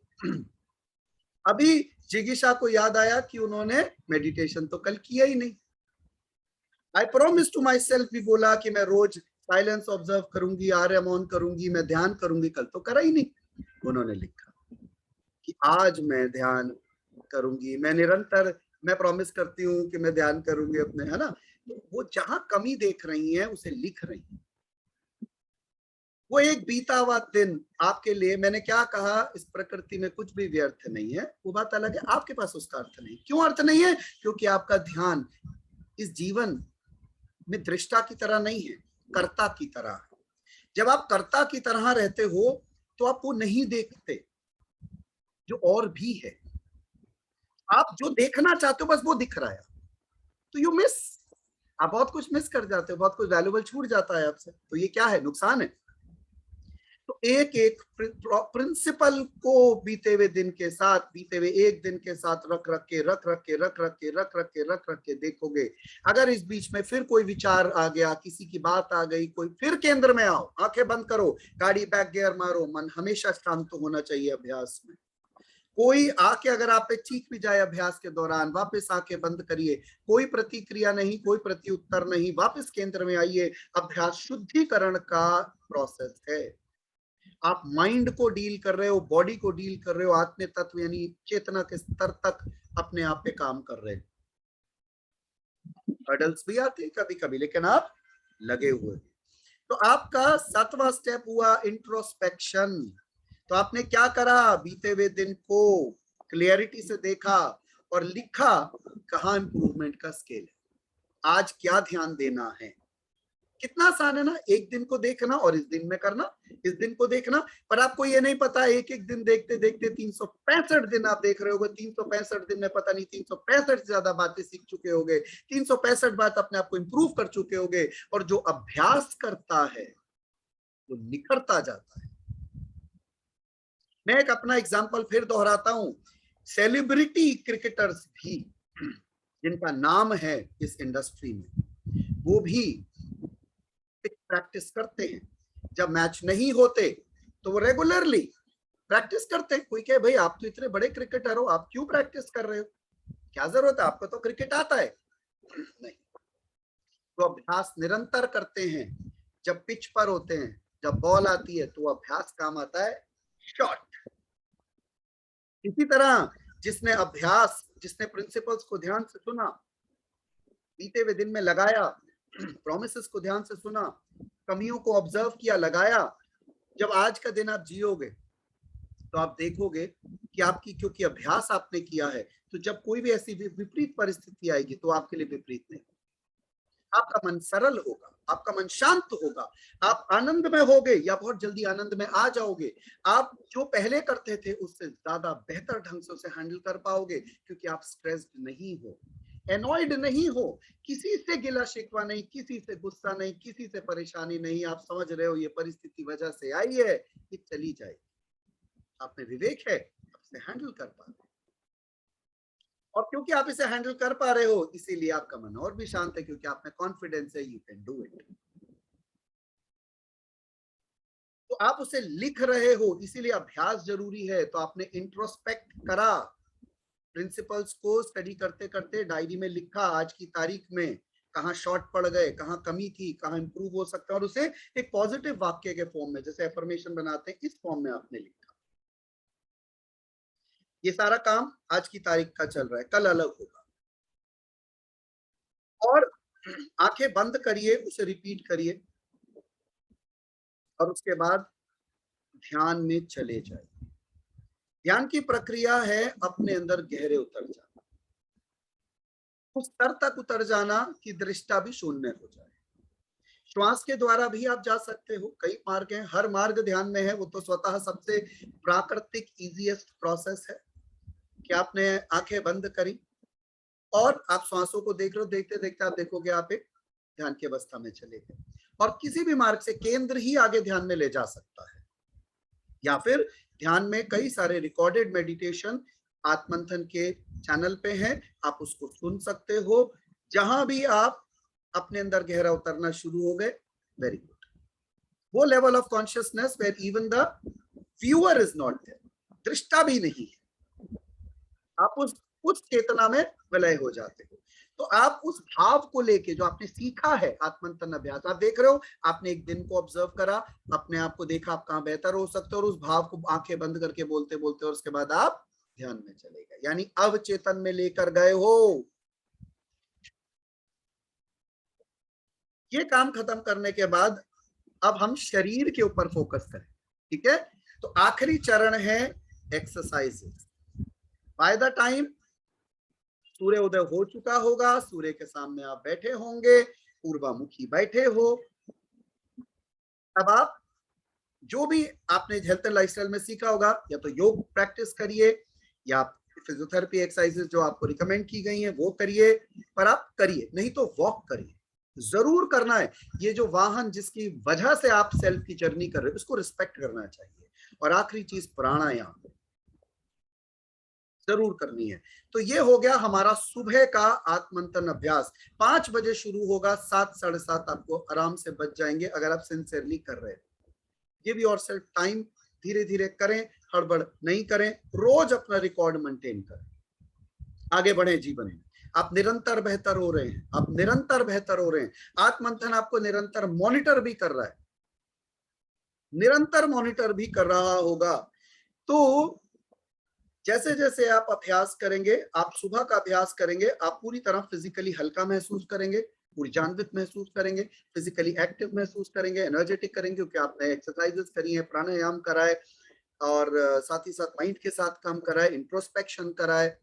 [SPEAKER 1] अभी जिगीशा को याद आया कि उन्होंने मेडिटेशन तो कल किया ही नहीं। I promise to myself भी बोला कि मैं रोज साइलेंस ऑब्जर्व करूंगी, आर्यम ऑन करूंगी, मैं ध्यान करूंगी, कल तो करा ही नहीं। उन्होंने लिखा कि आज मैं ध्यान करूंगी, मैं निरंतर, मैं प्रॉमिस करती हूँ कि मैं ध्यान करूंगी अपने, है ना। तो वो जहां कमी देख रही हैं उसे लिख रही हैं। वो एक बीता हुआ दिन आपके लिए, मैंने क्या कहा, इस प्रकृति में कुछ भी व्यर्थ नहीं है, वो बात अलग है, आपके पास उसका अर्थ नहीं। क्यों अर्थ नहीं है, क्योंकि आपका ध्यान इस जीवन में दृष्टा की तरह नहीं है, कर्ता की तरह है। जब आप कर्ता की तरह रहते हो तो आप वो नहीं देखते जो और भी है, आप जो देखना चाहते हो बस वो दिख रहा है, तो यू मिस, आप बहुत कुछ मिस कर जाते हो, बहुत कुछ वैल्यूबल छूट जाता है आपसे। तो ये क्या है, नुकसान है। तो एक एक प्रिंसिपल को बीते हुए दिन के साथ, बीते हुए एक दिन के साथ रख रख के रख रख के रख रख के रख रख के रख रख के देखोगे। अगर इस बीच में फिर कोई विचार आ गया, किसी की बात आ गई, कोई, फिर केंद्र में आओ, आंखें बंद करो, गाड़ी बैक गियर मारो, मन हमेशा शांत होना चाहिए अभ्यास में। कोई आके अगर आप पे चीख भी जाए अभ्यास के दौरान, वापस आके बंद करिए, कोई प्रतिक्रिया नहीं, कोई प्रत्युत्तर नहीं, वापस केंद्र में आइए। अभ्यास शुद्धिकरण का प्रोसेस है। आप माइंड को डील कर रहे हो, बॉडी को डील कर रहे हो, आत्म तत्व यानी चेतना के स्तर तक अपने आप पे काम कर रहे हो। हर्डल्स भी आते हैं कभी कभी, लेकिन आप लगे हुए। तो आपका 7वां स्टेप हुआ इंट्रोस्पेक्शन। तो आपने क्या करा, बीते हुए दिन को क्लियरिटी से देखा और लिखा कहाँ इंप्रूवमेंट का स्केल है, आज क्या ध्यान देना है। कितना आसान है ना, एक दिन को देखना और इस दिन में करना, इस दिन को देखना। पर आपको ये नहीं पता, एक एक दिन देखते देखते 365 दिन आप देख रहे होगे, 365 दिन में पता नहीं 365 से ज्यादा बातें सीख चुके होगे, 365 बात अपने आप को इंप्रूव कर चुके होगे। और जो अभ्यास करता है वो निखरता जाता है। मैं एक अपना एग्जाम्पल फिर दोहराता हूं, सेलिब्रिटी क्रिकेटर्स भी जिनका नाम है इस इंडस्ट्री में, वो भी प्रैक्टिस करते हैं। जब मैच नहीं होते तो वो रेगुलरली प्रैक्टिस करते हैं। कोई कहे भाई आप तो इतने बड़े क्रिकेटर हो, आप क्यों प्रैक्टिस कर रहे हो, क्या जरूरत है, आपको तो क्रिकेट आता है। नहीं, तो अभ्यास निरंतर करते हैं। जब पिच पर होते हैं, जब बॉल आती है तो अभ्यास काम आता है, शॉट। इसी तरह जिसने अभ्यास, जिसने प्रिंसिपल्स को ध्यान से सुना, बीते हुए दिन में लगाया, प्रोमिसेस को ध्यान से सुना, कमियों को ऑब्जर्व किया, लगाया, जब आज का दिन आप जियोगे तो आप देखोगे कि आपकी, क्योंकि अभ्यास आपने किया है, तो जब कोई भी ऐसी विपरीत परिस्थिति आएगी तो आपके लिए विपरीत नहीं, आपका मन सरल होगा, आपका मन शांत होगा, आप आनंद में होगे या बहुत जल्दी आनंद में आ जाओगे। आप जो पहले करते थे उससे ज्यादा बेहतर ढंग से उसे हैंडल कर पाओगे, क्योंकि आप स्ट्रेस्ड नहीं हो, एनॉयड नहीं हो, किसी से गिला शिकवा नहीं, किसी से गुस्सा नहीं, किसी से परेशानी नहीं। आप समझ रहे हो ये परिस्थिति वजह से आई है, ये चली जाएगी, आप में विवेक है, आप इसे हैंडल कर पा रहे हो। और क्योंकि आप इसे हैंडल कर पा रहे हो, इसीलिए आपका मन और भी शांत है, क्योंकि आप में कॉन्फिडेंस है, यू कैन डू इट। तो आप उसे लिख रहे हो, इसीलिए अभ्यास जरूरी है। तो आपने इंट्रोस्पेक्ट करा, प्रिंसिपल्स को स्टडी करते करते डायरी में लिखा, आज की तारीख में कहाँ शॉर्ट पड़ गए, कहाँ कमी थी, कहाँ इंप्रूव हो सकता है, और उसे एक पॉजिटिव वाक्य के फॉर्म में, जैसे एफर्मेशन बनाते हैं, इस फॉर्म में आपने लिखा। ये सारा काम आज की तारीख का चल रहा है, कल अलग होगा। और आंखें बंद करिए, उसे रिपीट करिए, और उसके बाद ध्यान में चले जाइए। ध्यान की प्रक्रिया है अपने अंदर गहरे उतर जाना, उस स्तर तक उतर जाना कि दृष्टा भी शून्य हो जाए। श्वास के द्वारा भी आप जा सकते हो, कई मार्ग हैं, हर मार्ग ध्यान में है, वो तो स्वतः सबसे प्राकृतिक इजीएस्ट प्रोसेस है कि आपने आंखें बंद करी और आप श्वासों को देख रहे हो, देखते देखते आप देखोगे आप एक ध्यान की अवस्था में चले गए। और किसी भी मार्ग से केंद्र ही आगे ध्यान में ले जा सकता है, या फिर ध्यान में कई सारे रिकॉर्डेड मेडिटेशन आत्मंथन के चैनल पे हैं, आप उसको सुन सकते हो। जहां भी आप अपने अंदर गहरा उतरना शुरू हो गए, वेरी गुड, वो level of consciousness where even the viewer is not there, दृष्टा भी नहीं है, आप उस चेतना में विलय हो जाते हो। तो आप उस भाव को लेके जो आपने सीखा है आत्मंथन अभ्यास, आप देख रहे हो, आपने एक दिन को ऑब्जर्व करा, अपने आप को देखा आप कहाँ बेहतर हो सकते हो, और उस भाव को आंखें बंद करके बोलते बोलते, और उसके बाद आप ध्यान में चले गए, यानी अवचेतन में लेकर गए हो। ये काम खत्म करने के बाद अब हम शरीर के ऊपर फोकस करें, ठीक है। तो आखिरी चरण है एक्सरसाइजेस। बाय द टाइम सूर्य उदय हो चुका होगा, सूर्य के सामने आप बैठे होंगे, पूर्वामुखी बैठे हो। अब आप जो भी आपने हेल्थ एंड लाइफस्टाइल में सीखा होगा, या तो योग प्रैक्टिस करिए, या फिजियोथेरेपी एक्सरसाइजेस जो आपको रिकमेंड की गई हैं वो करिए, पर आप करिए, नहीं तो वॉक करिए, जरूर करना है। ये जो वाहन जिसकी वजह से आप सेल्फ की जर्नी कर रहे हो, उसको रिस्पेक्ट करना चाहिए। और आखिरी चीज प्राणायाम जरूर करनी है। तो ये हो गया हमारा सुबह का आत्मंथन अभ्यास। 5 बजे शुरू होगा, 7 साढ़े 7 आपको आराम से बच जाएंगे अगर आप सिंसियरली कर रहे हैं। गिव योरसेल्फ टाइम, धीरे धीरे करें, हड़बड़ नहीं करें, रोज अपना रिकॉर्ड मेंटेन करें, आगे बढ़े जीवन में। आप निरंतर बेहतर हो रहे हैं, आप निरंतर बेहतर हो रहे हैं। आत्मंथन आपको निरंतर मॉनिटर भी कर रहा है, निरंतर मॉनिटर भी कर रहा होगा। तो जैसे जैसे आप अभ्यास करेंगे, आप सुबह का अभ्यास करेंगे, आप पूरी तरह फिजिकली हल्का महसूस करेंगे, पूरी जानवित महसूस करेंगे, फिजिकली एक्टिव महसूस करेंगे, एनर्जेटिक करेंगे, क्योंकि आपने एक्सरसाइजेस करी है, प्राणायाम करा है, और साथ ही साथ माइंड के साथ काम करा है, इंट्रोस्पेक्शन करा है,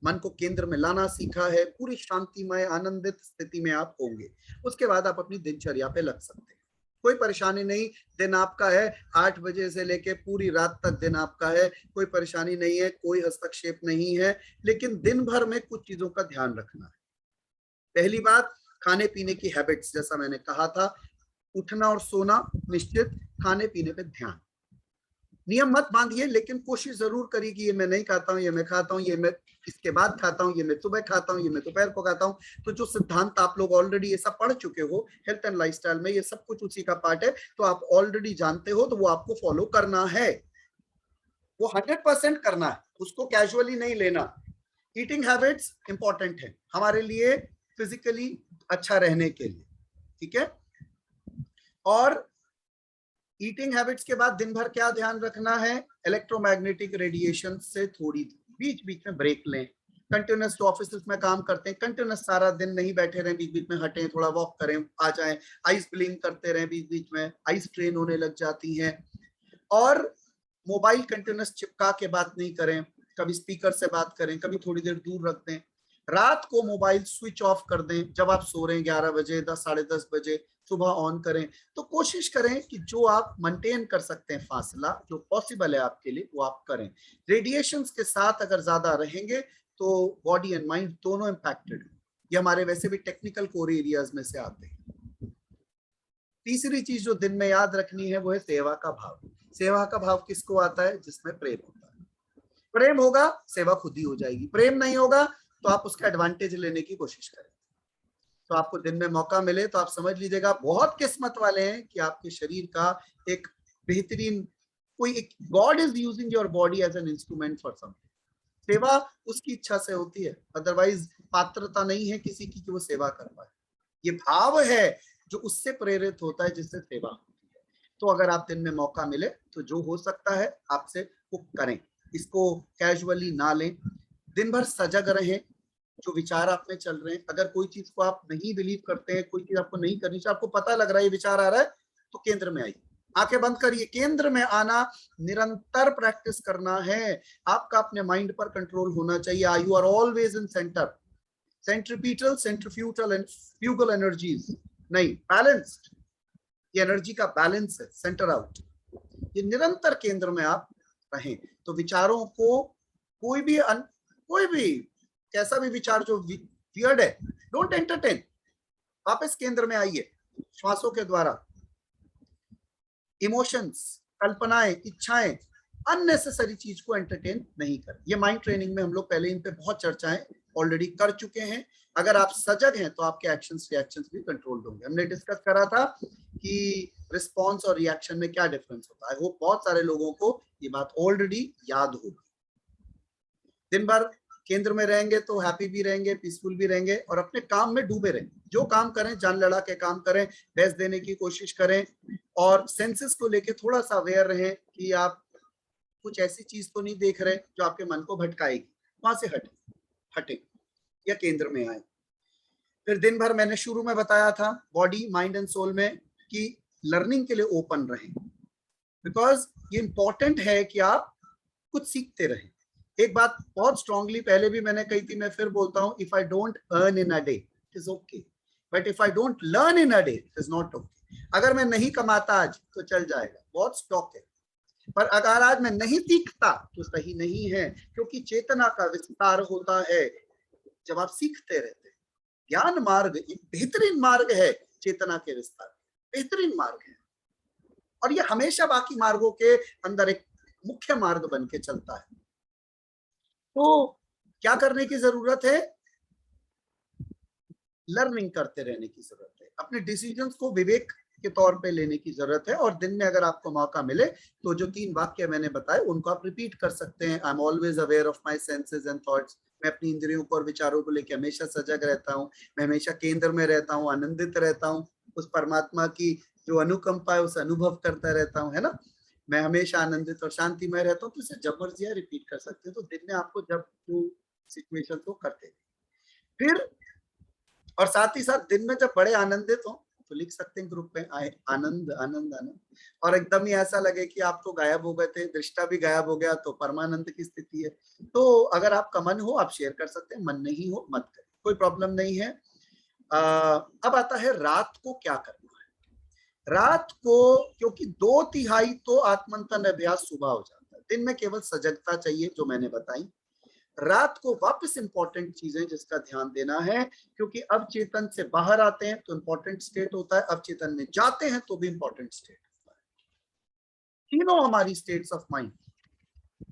[SPEAKER 1] मन को केंद्र में लाना सीखा है, पूरी शांतिमय आनंदित स्थिति में आप होंगे। उसके बाद आप अपनी दिनचर्या पे लग सकते हैं, कोई परेशानी नहीं। दिन आपका है, 8 बजे से लेके पूरी रात तक दिन आपका है, कोई परेशानी नहीं है, कोई हस्तक्षेप नहीं है। लेकिन दिन भर में कुछ चीजों का ध्यान रखना है। पहली बात, खाने पीने की हैबिट्स, जैसा मैंने कहा था, उठना और सोना निश्चित, खाने पीने पे ध्यान, नियम मत बांधिए, लेकिन कोशिश जरूर करिए कि ये मैं नहीं खाता हूँ, ये मैं खाता हूँ, ये मैं इसके बाद खाता हूँ, ये मैं सुबह खाता हूँ, ये मैं दोपहर को खाता हूँ। तो जो सिद्धांत आप लोग ऑलरेडी ये सब पढ़ चुके हो हेल्थ एंड लाइफस्टाइल में, ये सब कुछ उसी का पार्ट है, तो आप ऑलरेडी जानते हो, तो वो आपको फॉलो करना है, वो 100% करना है, उसको कैजुअली नहीं लेना। ईटिंग हैबिट्स इंपॉर्टेंट है हमारे लिए, फिजिकली अच्छा रहने के लिए, ठीक है। और ईटिंग हैबिट्स के बाद दिन भर क्या ध्यान रखना है, इलेक्ट्रोमैग्नेटिक रेडिएशन से थोड़ी बीच बीच में ब्रेक लें। कंटिन्यूस जो ऑफिस में काम करते हैं, कंटिन्यूस सारा दिन नहीं बैठे रहें, बीच बीच में हटें, थोड़ा वॉक करें, आ जाएं, आइस ब्लिंक करते रहें, बीच बीच में आइस ट्रेन होने लग जाती हैं। और मोबाइल कंटिन्यूस चिपका के बात नहीं करें, कभी स्पीकर से बात करें, कभी थोड़ी देर दूर रख दें। रात को मोबाइल स्विच ऑफ कर दें, जब आप सो रहे हैं 11 बजे, 10 साढ़े 10 बजे, सुबह ऑन करें। तो कोशिश करें कि जो आप मेंटेन कर सकते हैं फासला, जो पॉसिबल है आपके लिए, वो आप करें। रेडिएशंस के साथ अगर ज्यादा रहेंगे तो बॉडी एंड माइंड दोनों इंपैक्टेड है। ये हमारे वैसे भी टेक्निकल कोर एरियाज में से आते हैं। तीसरी चीज जो दिन में याद रखनी है वो है सेवा का भाव। सेवा का भाव किसको आता है, जिसमें प्रेम होता है। प्रेम होगा, सेवा खुद ही हो जाएगी। प्रेम नहीं होगा तो आप उसका एडवांटेज लेने की कोशिश करें। तो आपको दिन में मौका मिले तो आप समझ लीजिएगा बहुत किस्मत वाले हैं कि आपके शरीर का एक बेहतरीन कोई एक God is using your body as an instrument for something. सेवा उसकी इच्छा से होती है, अदरवाइज पात्रता नहीं है किसी की कि वो सेवा कर पाए। ये भाव है जो उससे प्रेरित होता है जिससे सेवा होती है। तो अगर आप दिन में मौका मिले तो जो हो सकता है आपसे वो करें, इसको कैजुअली ना लें। दिन भर सजग रहें, जो विचार आप में चल रहे हैं, अगर कोई चीज को आप नहीं बिलीव करते हैं, कोई चीज आपको नहीं करनी चाहिए, आपको पता लग रहा है ये विचार आ रहा है, तो केंद्र में आइए, आंखें बंद करिए। केंद्र में आना निरंतर प्रैक्टिस करना है, आपका अपने माइंड पर कंट्रोल होना चाहिए। You are always in centre, centripetal, centrifugal and fugal energies नहीं, बैलेंस्ड। ये एनर्जी का बैलेंस है, सेंटर आउट। ये निरंतर केंद्र में आप रहें, तो विचारों को कोई भी कैसा भी विचार जो वियर्ड है, डोंट एंटरटेन। वापस केंद्र में आइए, श्वासों के द्वारा। इमोशंस, कल्पनाएं, इच्छाएं, अननेसेसरी चीज को एंटरटेन नहीं करें। ये माइंड ट्रेनिंग में हम लोग पहले इन पे बहुत चर्चाएं ऑलरेडी कर चुके हैं। अगर आप सजग हैं तो आपके एक्शंस रिएक्शंस भी कंट्रोल्ड होंगे। हमने डिस्कस करा था कि रिस्पॉन्स और रिएक्शन में क्या डिफरेंस होता है। वो बहुत सारे लोगों को ये बात ऑलरेडी याद होगी। दिन भर केंद्र में रहेंगे तो हैप्पी भी रहेंगे, पीसफुल भी रहेंगे, और अपने काम में डूबे रहें। जो काम करें जान लड़ा के काम करें, बेस्ट देने की कोशिश करें, और सेंसेस को लेके थोड़ा सा अवेयर रहें कि आप कुछ ऐसी चीज तो नहीं देख रहे जो आपके मन को भटकाएगी। वहां से हटे या केंद्र में आए। फिर दिन भर मैंने शुरू में बताया था बॉडी, माइंड एंड सोल में कि लर्निंग के लिए ओपन रहें, बिकॉज ये इंपॉर्टेंट है कि आप कुछ सीखते रहें। एक बात बहुत स्ट्रांगली पहले भी मैंने कही थी, मैं फिर बोलता हूं, if I don't earn in a day it is okay, but if I don't learn in a day it is not okay. अगर मैं नहीं कमाता आज तो चल जाएगा, बहुत स्टॉक है, पर अगर आज मैं नहीं सीखता तो सही नहीं है, क्योंकि चेतना का विस्तार होता है जब आप सीखते रहते हैं। ज्ञान मार्ग एक बेहतरीन मार्ग है, चेतना के विस्तार बेहतरीन मार्ग है, और ये हमेशा बाकी मार्गों के अंदर एक मुख्य मार्ग बन के चलता है। तो क्या करने की जरूरत है? लर्निंग करते रहने की जरूरत है, अपने डिसीजंस को विवेक के तौर पे लेने की जरूरत है, और दिन में अगर आपको मौका मिले तो जो 3 वाक्य मैंने बताए उनको आप रिपीट कर सकते हैं। I am always aware of my senses and thoughts. मैं अपनी इंद्रियों को और विचारों को लेकर हमेशा सजग रहता हूँ, मैं हमेशा केंद्र में रहता हूँ, आनंदित रहता हूँ, उस परमात्मा की जो अनुकंपा है उसे अनुभव करता रहता हूँ, है ना। मैं हमेशा आनंदित और शांतिमय रहता हूँ। तो इसे जब मर्जी रिपीट कर सकते हैं, तो दिन में आपको जब जो सिचुएशन को करते फिर, और साथ ही साथ दिन में जब बड़े आनंदित हो तो लिख सकते हैं ग्रुप में, आए आनंद आनंद आनंद, और एकदम ही ऐसा लगे कि आप तो गायब हो गए थे, दृष्टा भी गायब हो गया, तो परमानंद की स्थिति है। तो अगर आपका मन हो आप शेयर कर सकते हैं, मन नहीं हो मत करें, कोई प्रॉब्लम नहीं है। अब आता है रात को क्या करना है। रात को क्योंकि 2/3 तो आत्मंथन अभ्यास सुबह हो जाता है, दिन में केवल सजगता चाहिए जो मैंने बताई। रात को वापस इंपॉर्टेंट चीजें जिसका ध्यान देना है, क्योंकि अब चेतन से बाहर आते हैं तो इंपॉर्टेंट स्टेट होता है, अब चेतन में जाते हैं तो भी इंपॉर्टेंट स्टेट होता है। तीनों हमारी स्टेट्स ऑफ माइंड,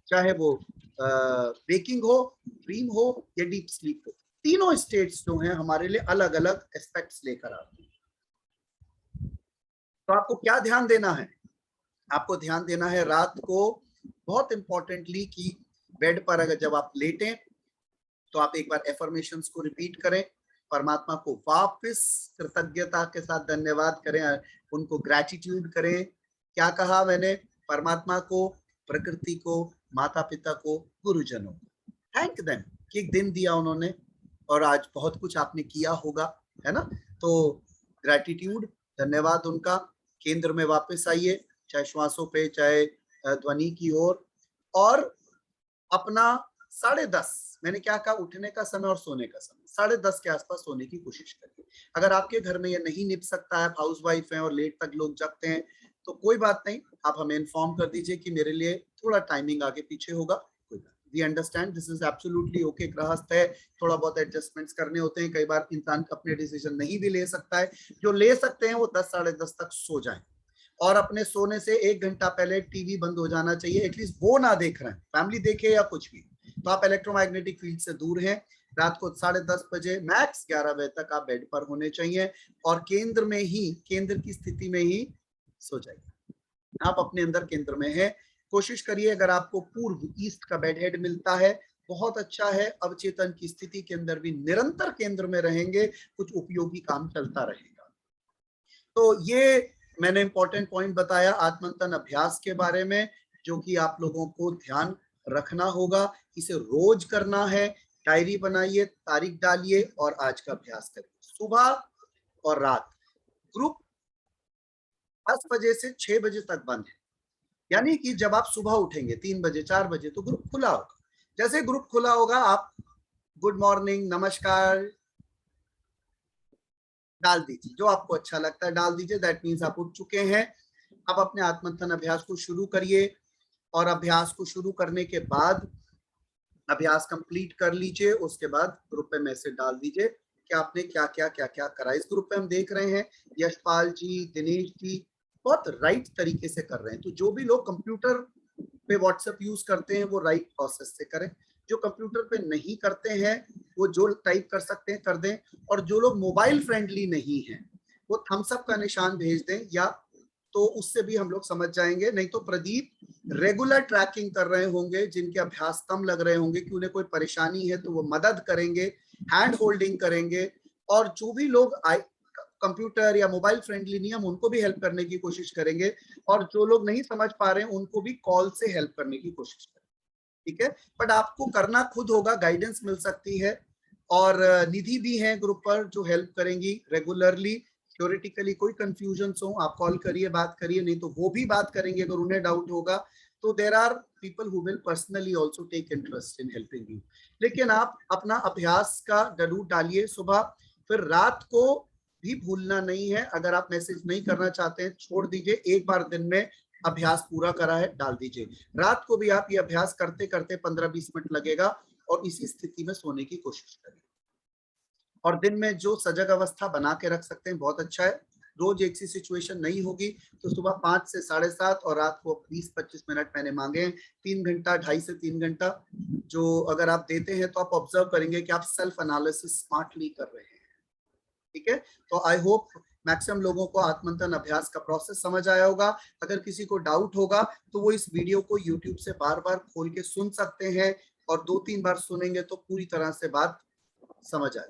[SPEAKER 1] चाहे वो वेकिंग हो, ड्रीम हो या डीप स्लीप हो, तीनों स्टेट्स जो हैं हमारे लिए अलग अलग एस्पेक्ट्स लेकर आते हैं। तो आपको क्या ध्यान देना है? आपको ध्यान देना है रात को बहुत इंपॉर्टेंटली कि बेड पर अगर जब आप लेटें तो आप एक बार एफर्मेशंस को रिपीट करें, परमात्मा को वापस कृतज्ञता के साथ धन्यवाद करें, उनको ग्रैटिट्यूड करें। क्या कहा मैंने? परमात्मा को, प्रकृति को, माता पिता को, गुरुजनों को थैंक देम कि एक दिन दिया उन्होंने और आज बहुत कुछ आपने किया होगा, है ना। तो ग्रैटिट्यूड, धन्यवाद उनका। केंद्र में वापस आइए, चाहे श्वासों पे चाहे ध्वनि की ओर, और अपना 10:30, मैंने क्या कहा, उठने का समय और सोने का समय 10:30 के आसपास सोने की कोशिश करिए। अगर आपके घर में ये नहीं निप सकता है, हाउस वाइफ है और लेट तक लोग जगते हैं, तो कोई बात नहीं, आप हमें इन्फॉर्म कर दीजिए कि मेरे लिए थोड़ा टाइमिंग आगे पीछे होगा, कोई बात, we understand, this is absolutely okay. गृहस्थ है, थोड़ा बहुत एडजस्टमेंट्स करने होते हैं, कई बार इंसान अपने डिसीजन नहीं भी ले सकता है। जो ले सकते हैं वो 10 साढ़े 10 तक सो जाएं, और अपने सोने से 1 घंटा पहले टीवी बंद हो जाना चाहिए, एटलीस्ट वो ना देख रहे हैं, फैमिली देखे या कुछ भी, तो आप इलेक्ट्रोमैग्नेटिक फील्ड से दूर हैं। रात को 10:30 बजे मैक्स 11 बजे तक आप बेड पर होने चाहिए, और केंद्र में ही, केंद्र की स्थिति में ही सो जाइए। आप अपने अंदर केंद्र में हैं। कोशिश करिए, अगर आपको पूर्व ईस्ट का बेड हेड मिलता है बहुत अच्छा है। अवचेतन की स्थिति के अंदर भी निरंतर केंद्र में रहेंगे, कुछ उपयोगी काम चलता रहेगा। तो ये मैंने इंपॉर्टेंट पॉइंट बताया आत्मंथन अभ्यास के बारे में, जो कि आप लोगों को ध्यान रखना होगा। इसे रोज करना है। डायरी बनाइए, तारीख डालिए और आज का अभ्यास करिए। सुबह और रात ग्रुप 10 बजे से 6 बजे तक बंद है, यानी कि जब आप सुबह उठेंगे 3 बजे 4 बजे तो ग्रुप खुला होगा। जैसे ग्रुप खुला होगा आप गुड मॉर्निंग, नमस्कार डाल दीजिए, जो आपको अच्छा लगता है डाल दीजिए। दैट मीन्स आप उठ चुके हैं। अब अपने आत्मंथन अभ्यास को शुरू करिए और अभ्यास को शुरू करने के बाद अभ्यास कंप्लीट कर लीजिए। उसके बाद ग्रुप पे मैसेज डाल दीजिए कि आपने क्या क्या करा। इस ग्रुप पे हम देख रहे हैं यशपाल जी, दिनेश जी बहुत राइट तरीके से कर रहे हैं। तो जो भी लोग कंप्यूटर पे व्हाट्सएप यूज करते हैं वो राइट प्रोसेस से करें। जो कंप्यूटर पे नहीं करते हैं वो जो टाइप कर सकते हैं कर दें। और जो लोग मोबाइल फ्रेंडली नहीं है वो थम्स अप का निशान भेज दें, या तो उससे भी हम लोग समझ जाएंगे। नहीं तो प्रदीप रेगुलर ट्रैकिंग कर रहे होंगे, जिनके अभ्यास कम लग रहे होंगे कि उन्हें कोई परेशानी है तो वो मदद करेंगे, हैंड होल्डिंग करेंगे। और जो भी लोग कंप्यूटर या मोबाइल फ्रेंडली नहीं, हम उनको भी हेल्प करने की कोशिश करेंगे। और जो लोग नहीं समझ पा रहे हैं उनको भी कॉल से हेल्प करने की कोशिश करेंगे। ठीक है, बट आपको करना खुद होगा। गाइडेंस मिल सकती है और निधि भी है ग्रुप पर जो हेल्प करेंगी रेगुलरली। थ्योरेटिकली कोई कंफ्यूजन हो आप कॉल करिए, बात करिए, नहीं तो वो भी बात करेंगे अगर उन्हें डाउट होगा। तो there are people who will personally also take interest in helping you. लेकिन आप अपना अभ्यास का जरूर डालिए सुबह। फिर रात को भी भूलना नहीं है। अगर आप मैसेज नहीं करना चाहते हैं छोड़ दीजिए, एक बार दिन में अभ्यास पूरा करा है डाल दीजिए। रात को भी आप ये अभ्यास करते करते 15-20 मिनट लगेगा और इसी स्थिति में सोने की कोशिश करें। और दिन में जो सजग अवस्था बना के रख सकते हैं बहुत अच्छा है। रोज एक सी सिचुएशन नहीं होगी तो सुबह 5 से 7:30 और रात को 20-25 मिनट मैंने मांगे हैं। 3 घंटा, 2.5 से 3 घंटा जो अगर आप देते हैं तो आप ऑब्जर्व करेंगे कि आप सेल्फ एनालिसिस स्मार्टली कर रहे हैं। ठीक है, तो आई होप मैक्सिमम लोगों को आत्मंथन अभ्यास का प्रोसेस समझ आया होगा। अगर किसी को डाउट होगा तो वो इस वीडियो को यूट्यूब से बार बार खोल के सुन सकते हैं और 2-3 बार सुनेंगे तो पूरी तरह से बात समझ आ जाए।